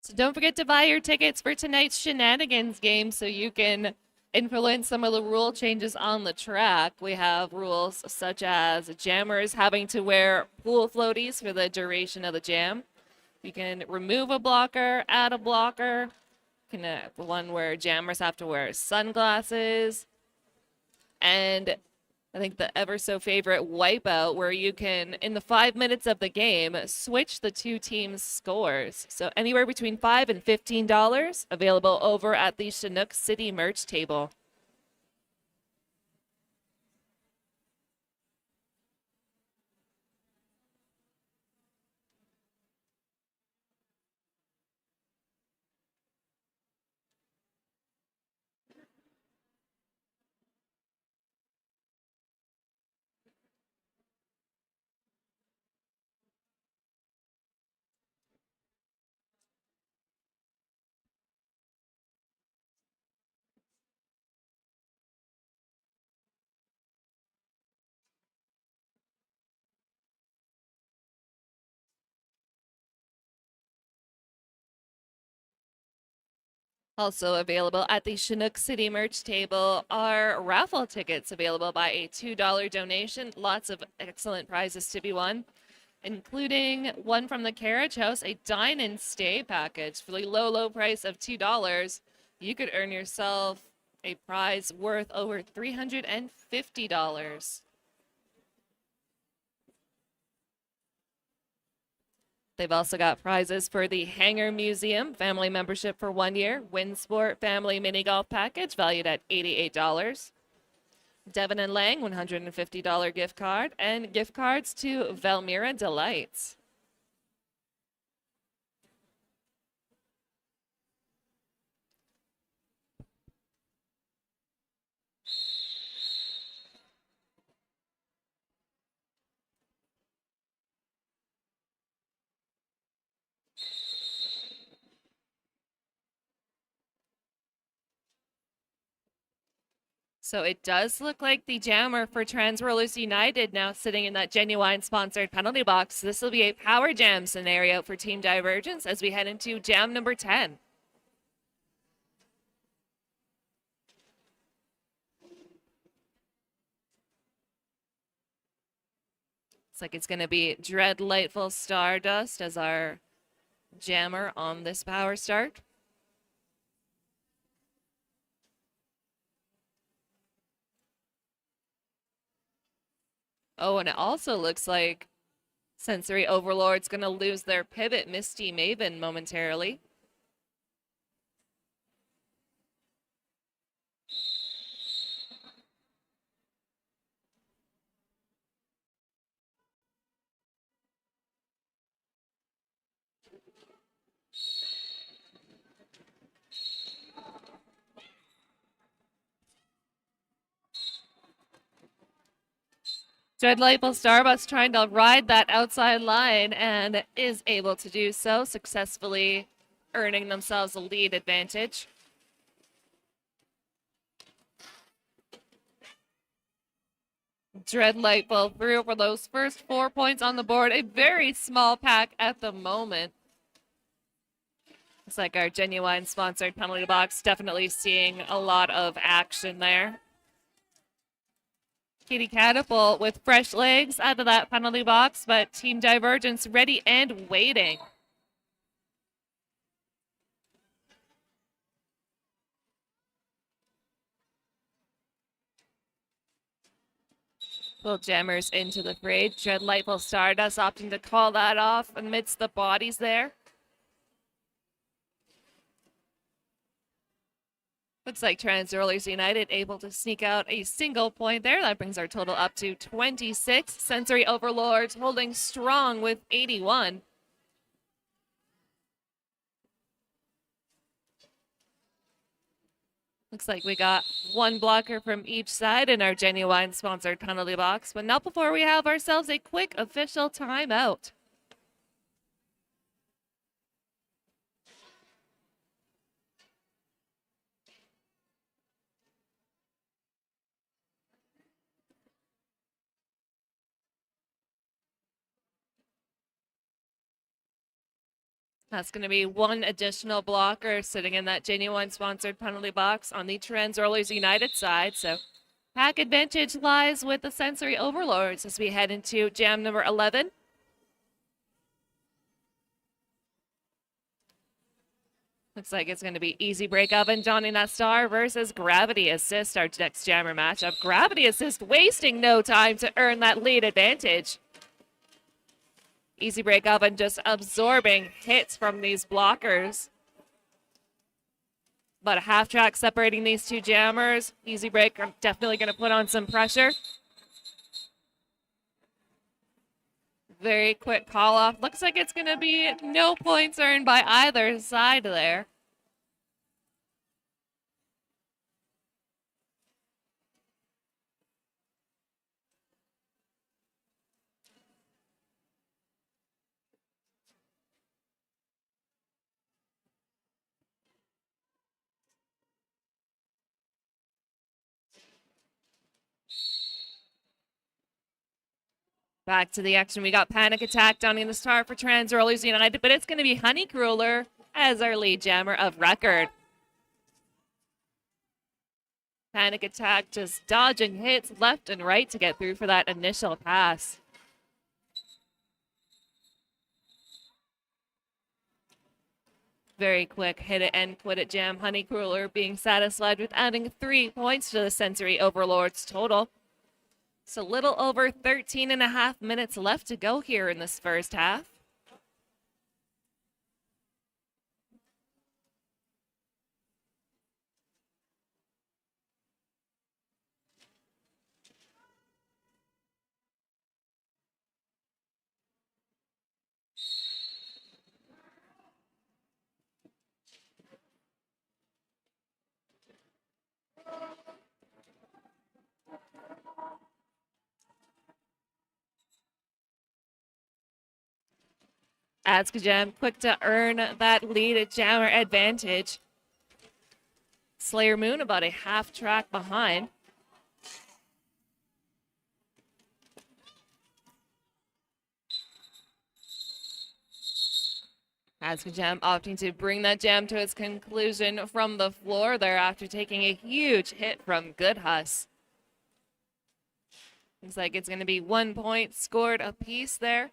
So don't forget to buy your tickets for tonight's Shenanigans game so you can influence some of the rule changes on the track. We have rules such as jammers having to wear pool floaties for the duration of the jam. You can remove a blocker, add a blocker. The one where jammers have to wear sunglasses. And I think the ever so favorite wipeout, where you can, in the 5 minutes of the game, switch the two teams' scores. So anywhere between $5 and $15, available over at the Chinook City merch table. Also available at the Chinook City merch table are raffle tickets available by a $2 donation. Lots of excellent prizes to be won, including one from the Carriage House, a dine and stay package for the low, low price of $2. You could earn yourself a prize worth over $350. They've also got prizes for the Hangar Museum, family membership for 1 year, Winsport family mini golf package valued at $88. Devon and Lang, $150 gift card, and gift cards to Valmira Delights. So it does look like the jammer for TransRollers United now sitting in that Genuine sponsored penalty box. This will be a power jam scenario for Team Divergence as we head into jam number 10. Looks like it's going to be Dreadlightful Stardust as our jammer on this power start. Oh, and it also looks like Sensory Overlord's going to lose their pivot Misty Maven momentarily. Dreadlightful Starbus trying to ride that outside line and is able to do so, successfully earning themselves a lead advantage. Dreadlightful through for those first 4 points on the board. A very small pack at the moment. Looks like our Genuine sponsored penalty box definitely seeing a lot of action there. Kitty Catapult with fresh legs out of that penalty box, but Team Divergence ready and waiting. Little jammers into the fray. Dreadlightful Stardust opting to call that off amidst the bodies there. Looks like TransRollers United able to sneak out a single point there. That brings our total up to 26. Sensory Overlords holding strong with 81. Looks like we got one blocker from each side in our Genuine sponsored penalty box, but not before we have ourselves a quick official timeout. That's going to be one additional blocker sitting in that Genuine sponsored penalty box on the TransRollers United side. So pack advantage lies with the Sensory Overlords as we head into jam number 11. Looks like it's going to be Easy Break Oven, Johnny Nastar versus Gravity Assist, our next jammer matchup. Gravity Assist wasting no time to earn that lead advantage. Easy Break Oven just absorbing hits from these blockers. About a half track separating these two jammers. Easy Break definitely going to put on some pressure. Very quick call off. Looks like it's going to be no points earned by either side there. Back to the action. We got Panic Attack down in the start for TransRollers United, but it's going to be Honeycrawler as our lead jammer of record. Panic Attack just dodging hits left and right to get through for that initial pass. Very quick hit it and quit it jam. Honeycrawler being satisfied with adding 3 points to the Sensory Overlords total. It's a little over 13 and a half minutes left to go here in this first half. Adskajam quick to earn that lead at jammer advantage. Slayer Moon about a half track behind. As Jam opting to bring that jam to its conclusion from the floor there after taking a huge hit from Good Huss. Looks like it's going to be 1 point scored apiece there.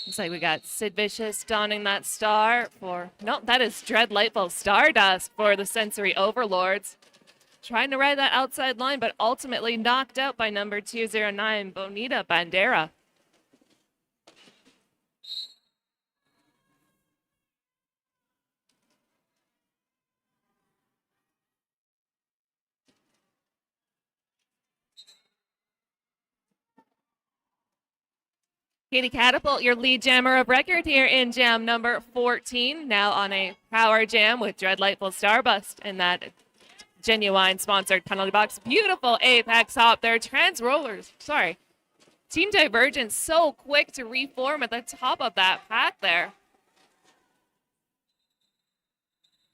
Looks like we got Sid Vicious donning that star for, no, that is Dread Lightful Stardust for the Sensory Overlords. Trying to ride that outside line, but ultimately knocked out by number 209, Bonita Bandera. Katie Catapult, your lead jammer of record here in jam number 14, now on a power jam with Dread Lightful Starbust in that Genuine sponsored penalty box. Beautiful apex hop there. TransRollers, sorry. Team Divergence so quick to reform at the top of that pack there.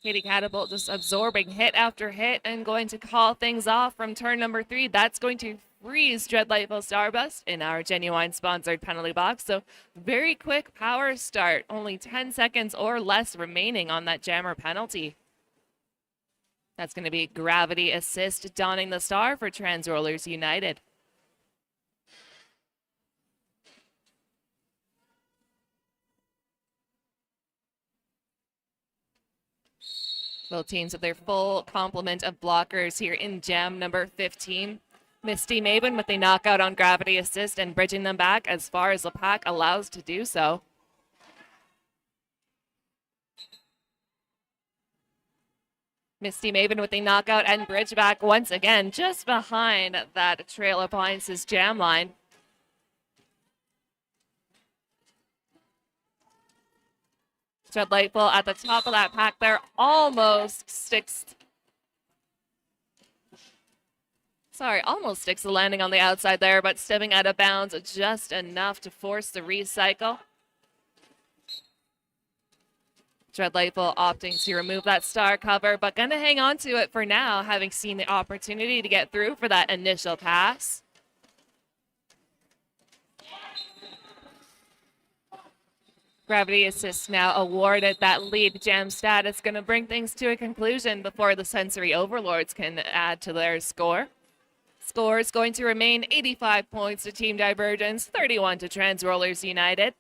Katie Catapult just absorbing hit after hit and going to call things off from turn number 3. That's going to freeze Dread Lightful Starbust in our Genuine sponsored penalty box. So very quick power start. Only 10 seconds or less remaining on that jammer penalty. That's going to be Gravity Assist donning the star for TransRollers United. Both teams with their full complement of blockers here in jam number 15. Misty Maven with the knockout on Gravity Assist and bridging them back as far as the pack allows to do so. Misty Maven with the knockout and bridge back once again, just behind that Trail Appliances jam line. Dread Lightful at the top of that pack there, almost sticks the landing on the outside there, but stepping out of bounds just enough to force the recycle. Dread Lightful opting to remove that star cover, but gonna hang on to it for now, having seen the opportunity to get through for that initial pass. Gravity Assist now awarded that lead jam status, gonna bring things to a conclusion before the Sensory Overlords can add to their score. Score is going to remain 85 points to Team Divergence, 31 to TransRollers United.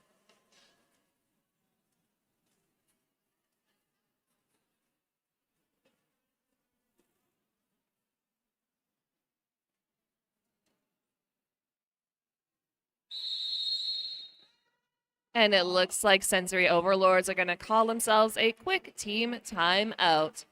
And it looks like Sensory Overlords are going to call themselves a quick team timeout.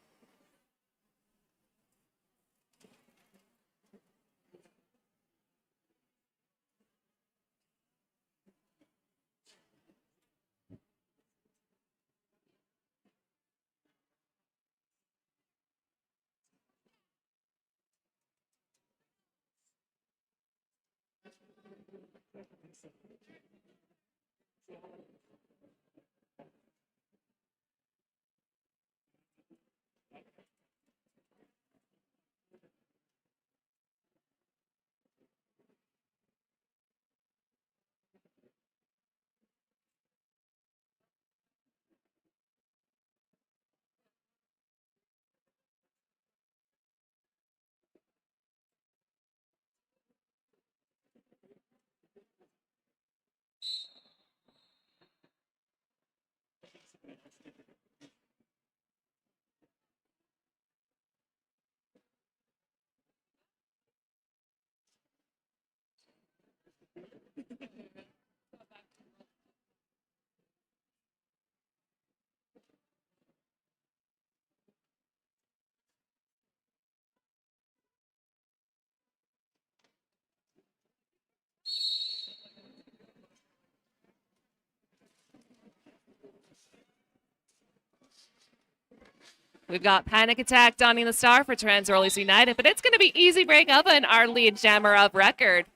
We've got Panic Attack donning the star for TransRollers United, but it's going to be Easy Break Oven, our lead jammer of record.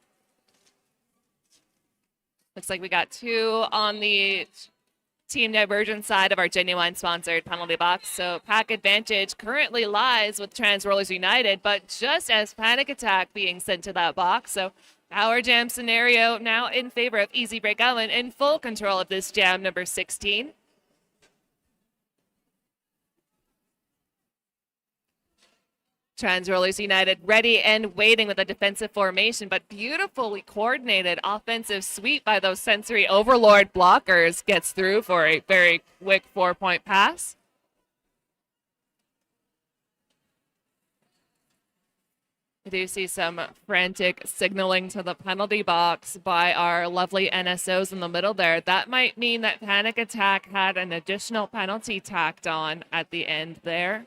Looks like we got two on the Team Divergent side of our Genuine sponsored penalty box. So pack advantage currently lies with TransRollers United, but just as Panic Attack being sent to that box. So Power Jam scenario now in favor of Easy Break Oven, in full control of this jam number 16. TransRollers United ready and waiting with a defensive formation, but beautifully coordinated offensive sweep by those Sensory Overlord blockers gets through for a very quick 4-point pass. We do see some frantic signaling to the penalty box by our lovely NSOs in the middle there. That might mean that Panic Attack had an additional penalty tacked on at the end there.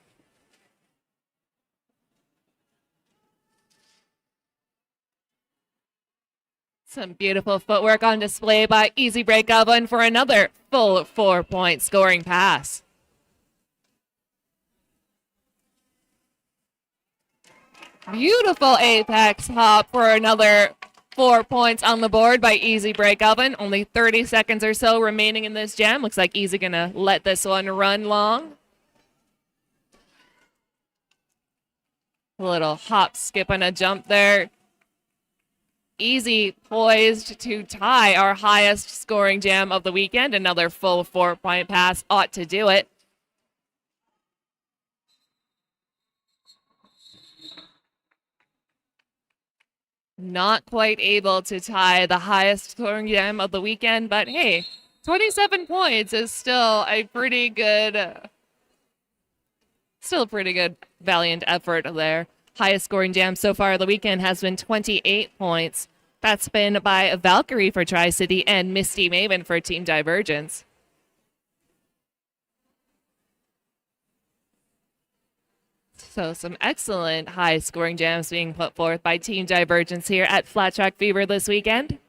Some beautiful footwork on display by Easy Break Oven for another full 4-point scoring pass. Beautiful apex hop for another 4 points on the board by Easy Break Oven. Only 30 seconds or so remaining in this jam. Looks like Easy gonna let this one run long. A little hop, skip, and a jump there. Easy poised to tie our highest scoring jam of the weekend. Another full 4-point pass ought to do it. Not quite able to tie the highest scoring jam of the weekend, but hey, 27 points is still a pretty good valiant effort there. Highest scoring jam so far of the weekend has been 28 points. That's been by Valkyrie for Tri-City and Misty Maven for Team Divergence. So some excellent high scoring jams being put forth by Team Divergence here at Flat Track Fever this weekend.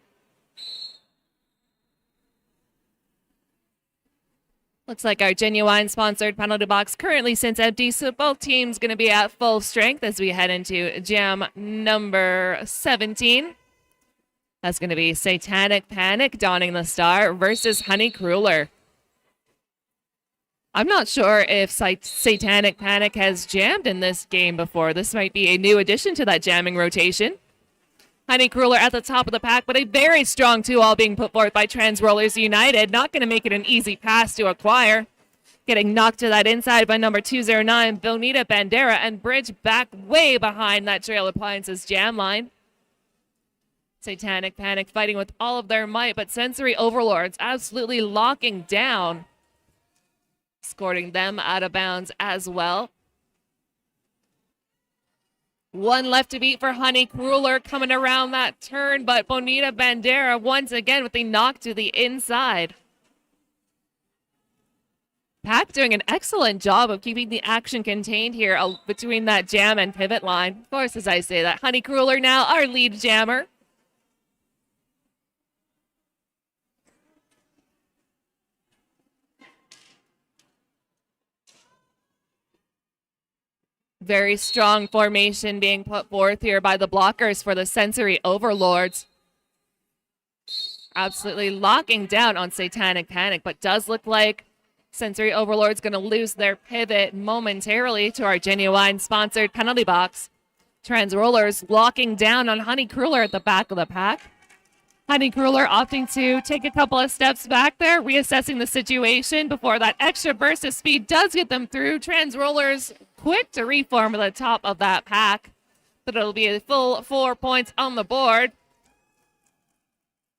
Looks like our Genuine sponsored penalty box currently sits empty, so both teams going to be at full strength as we head into jam number 17. That's going to be Satanic Panic donning the star versus Honey Crueler. I'm not sure if Satanic Panic has jammed in this game before. This might be a new addition to that jamming rotation. Honey Crueler at the top of the pack, but a very strong 2-all being put forth by TransRollers United. Not going to make it an easy pass to acquire. Getting knocked to that inside by number 209, Bonita Bandera, and bridge back way behind that Trail Appliances jam line. Satanic Panic fighting with all of their might, but Sensory Overlords absolutely locking down. Escorting them out of bounds as well. One left to beat for Honey Crueler coming around that turn, but Bonita Bandera once again with the knock to the inside. Pack doing an excellent job of keeping the action contained here between that jam and pivot line. Of course, as I say that, Honey Crueler now our lead jammer. Very strong formation being put forth here by the blockers for the Sensory Overlords. Absolutely locking down on Satanic Panic, but does look like Sensory Overlord's going to lose their pivot momentarily to our Genuine sponsored penalty box. TransRollers locking down on Honey Crueler at the back of the pack. Honey Crueler opting to take a couple of steps back there, reassessing the situation before that extra burst of speed does get them through. TransRollers quick to reform at the top of that pack, but it'll be a full 4 points on the board.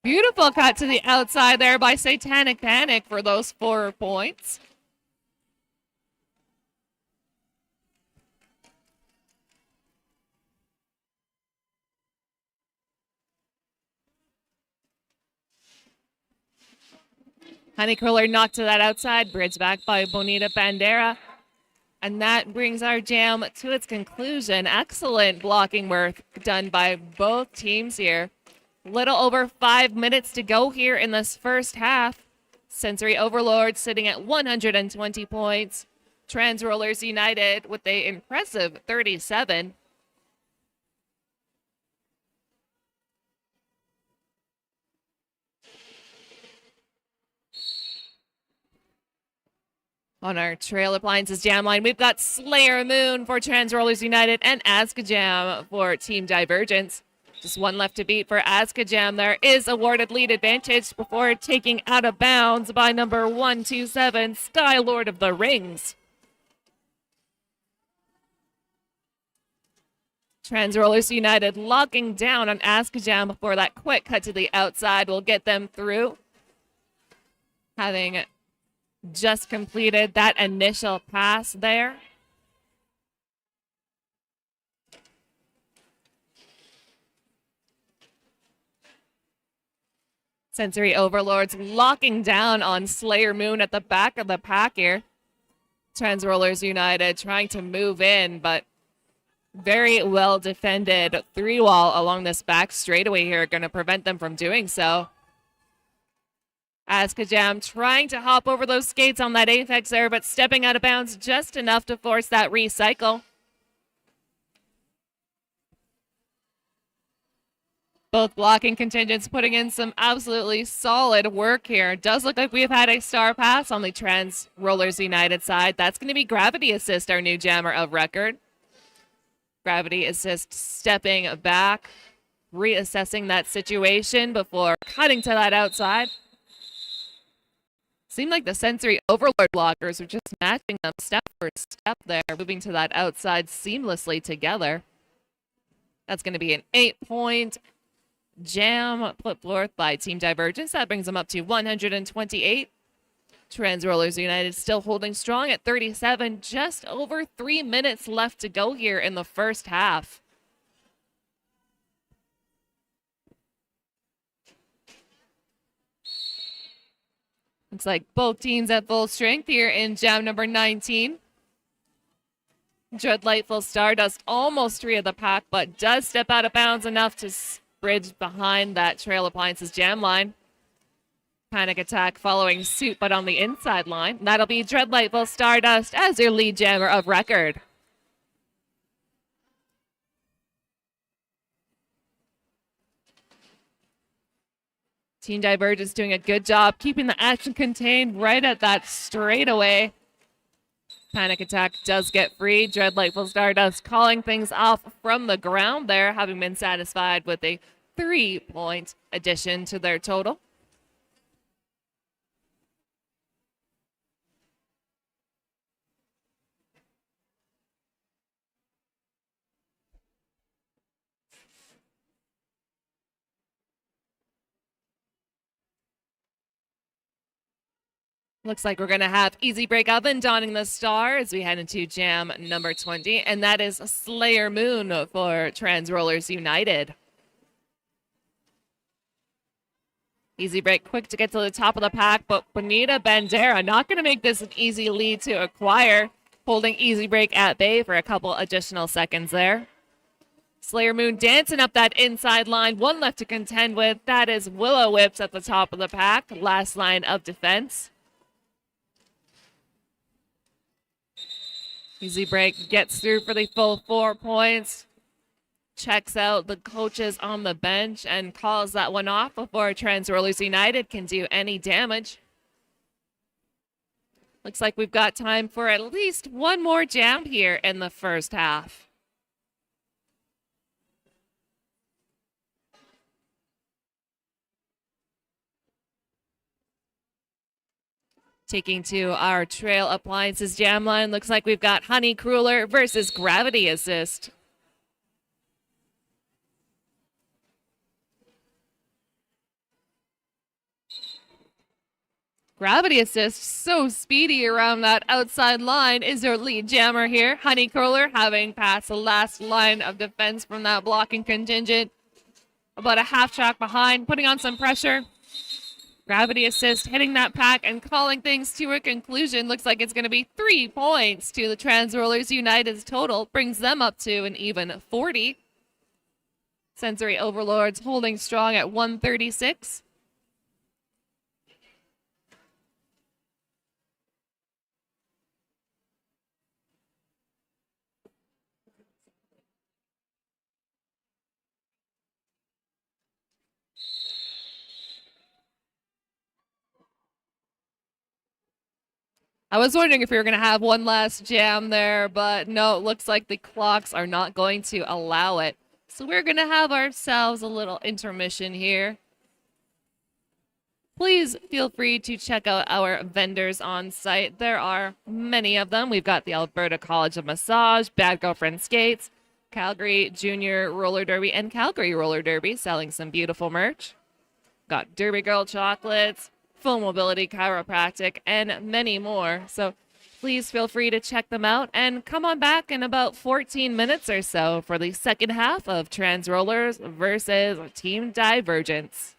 Beautiful cut to the outside there by Satanic Panic for those 4 points. Honey Crueler knocked to that outside, bridge back by Bonita Bandera. And that brings our jam to its conclusion. Excellent blocking work done by both teams here. Little over 5 minutes to go here in this first half. Sensory Overlord sitting at 120 points. TransRollers United with an impressive 37. On our Trail Appliances Jam line, we've got Slayer Moon for TransRollers United and Jam for Team Divergence. Just one left to beat for Jam. There is awarded lead advantage before taking out of bounds by number 127, Sky Lord of the Rings. TransRollers United locking down on Jam before that quick cut to the outside will get them through. Having just completed that initial pass there. Sensory Overlords locking down on Slayer Moon at the back of the pack here. TransRollers United trying to move in, but very well defended three wall along this back straightaway here, going to prevent them from doing so. Jam trying to hop over those skates on that apex there, but stepping out of bounds just enough to force that recycle. Both blocking contingents putting in some absolutely solid work here. It does look like we've had a star pass on the TransRollers United side. That's going to be Gravity Assist, our new jammer of record. Gravity Assist stepping back, reassessing that situation before cutting to that outside. Seemed like the Sensory Overlord blockers were just matching them step for step there, moving to that outside seamlessly together. That's going to be an 8-point jam put forth by Team Divergence. That brings them up to 128. TransRollers United still holding strong at 37. Just over 3 minutes left to go here in the first half. Looks like both teams at full strength here in jam number 19. Dreadlightful Stardust almost free of the pack, but does step out of bounds enough to bridge behind that Trail Appliances jam line. Panic Attack following suit, but on the inside line. That'll be Dreadlightful Stardust as your lead jammer of record. Team Divergence doing a good job keeping the action contained right at that straightaway. Panic Attack does get free. Dreadlightful Stardust calling things off from the ground there, having been satisfied with a 3-point addition to their total. Looks like we're going to have Easy Break Oven donning the star as we head into jam number 20, and that is Slayer Moon for TransRollers United. Easy Break quick to get to the top of the pack, but Bonita Bandera not going to make this an easy lead to acquire, holding Easy Break at bay for a couple additional seconds there. Slayer Moon dancing up that inside line, one left to contend with. That is Willow Whips at the top of the pack, last line of defense. Easy Break gets through for the full 4 points. Checks out the coaches on the bench and calls that one off before TransRollers United can do any damage. Looks like we've got time for at least one more jam here in the first half. Taking to our Trail Appliances jam line, looks like we've got Honey Crueler versus Gravity Assist. Gravity Assist so speedy around that outside line is their lead jammer here. Honey Crueler having passed the last line of defense from that blocking contingent. About a half track behind, putting on some pressure. Gravity Assist hitting that pack and calling things to a conclusion. Looks like it's going to be 3 points to the TransRollers United's total. Brings them up to an even 40. Sensory Overlords holding strong at 136. I was wondering if we were going to have one last jam there, but no, it looks like the clocks are not going to allow it. So we're going to have ourselves a little intermission here. Please feel free to check out our vendors on site. There are many of them. We've got the Alberta College of Massage, Bad Girlfriend Skates, Calgary Junior Roller Derby, and Calgary Roller Derby selling some beautiful merch. Got Derby Girl chocolates, Full Mobility Chiropractic, and many more. So please feel free to check them out and come on back in about 14 minutes or so for the second half of TransRollers versus Team Divergence.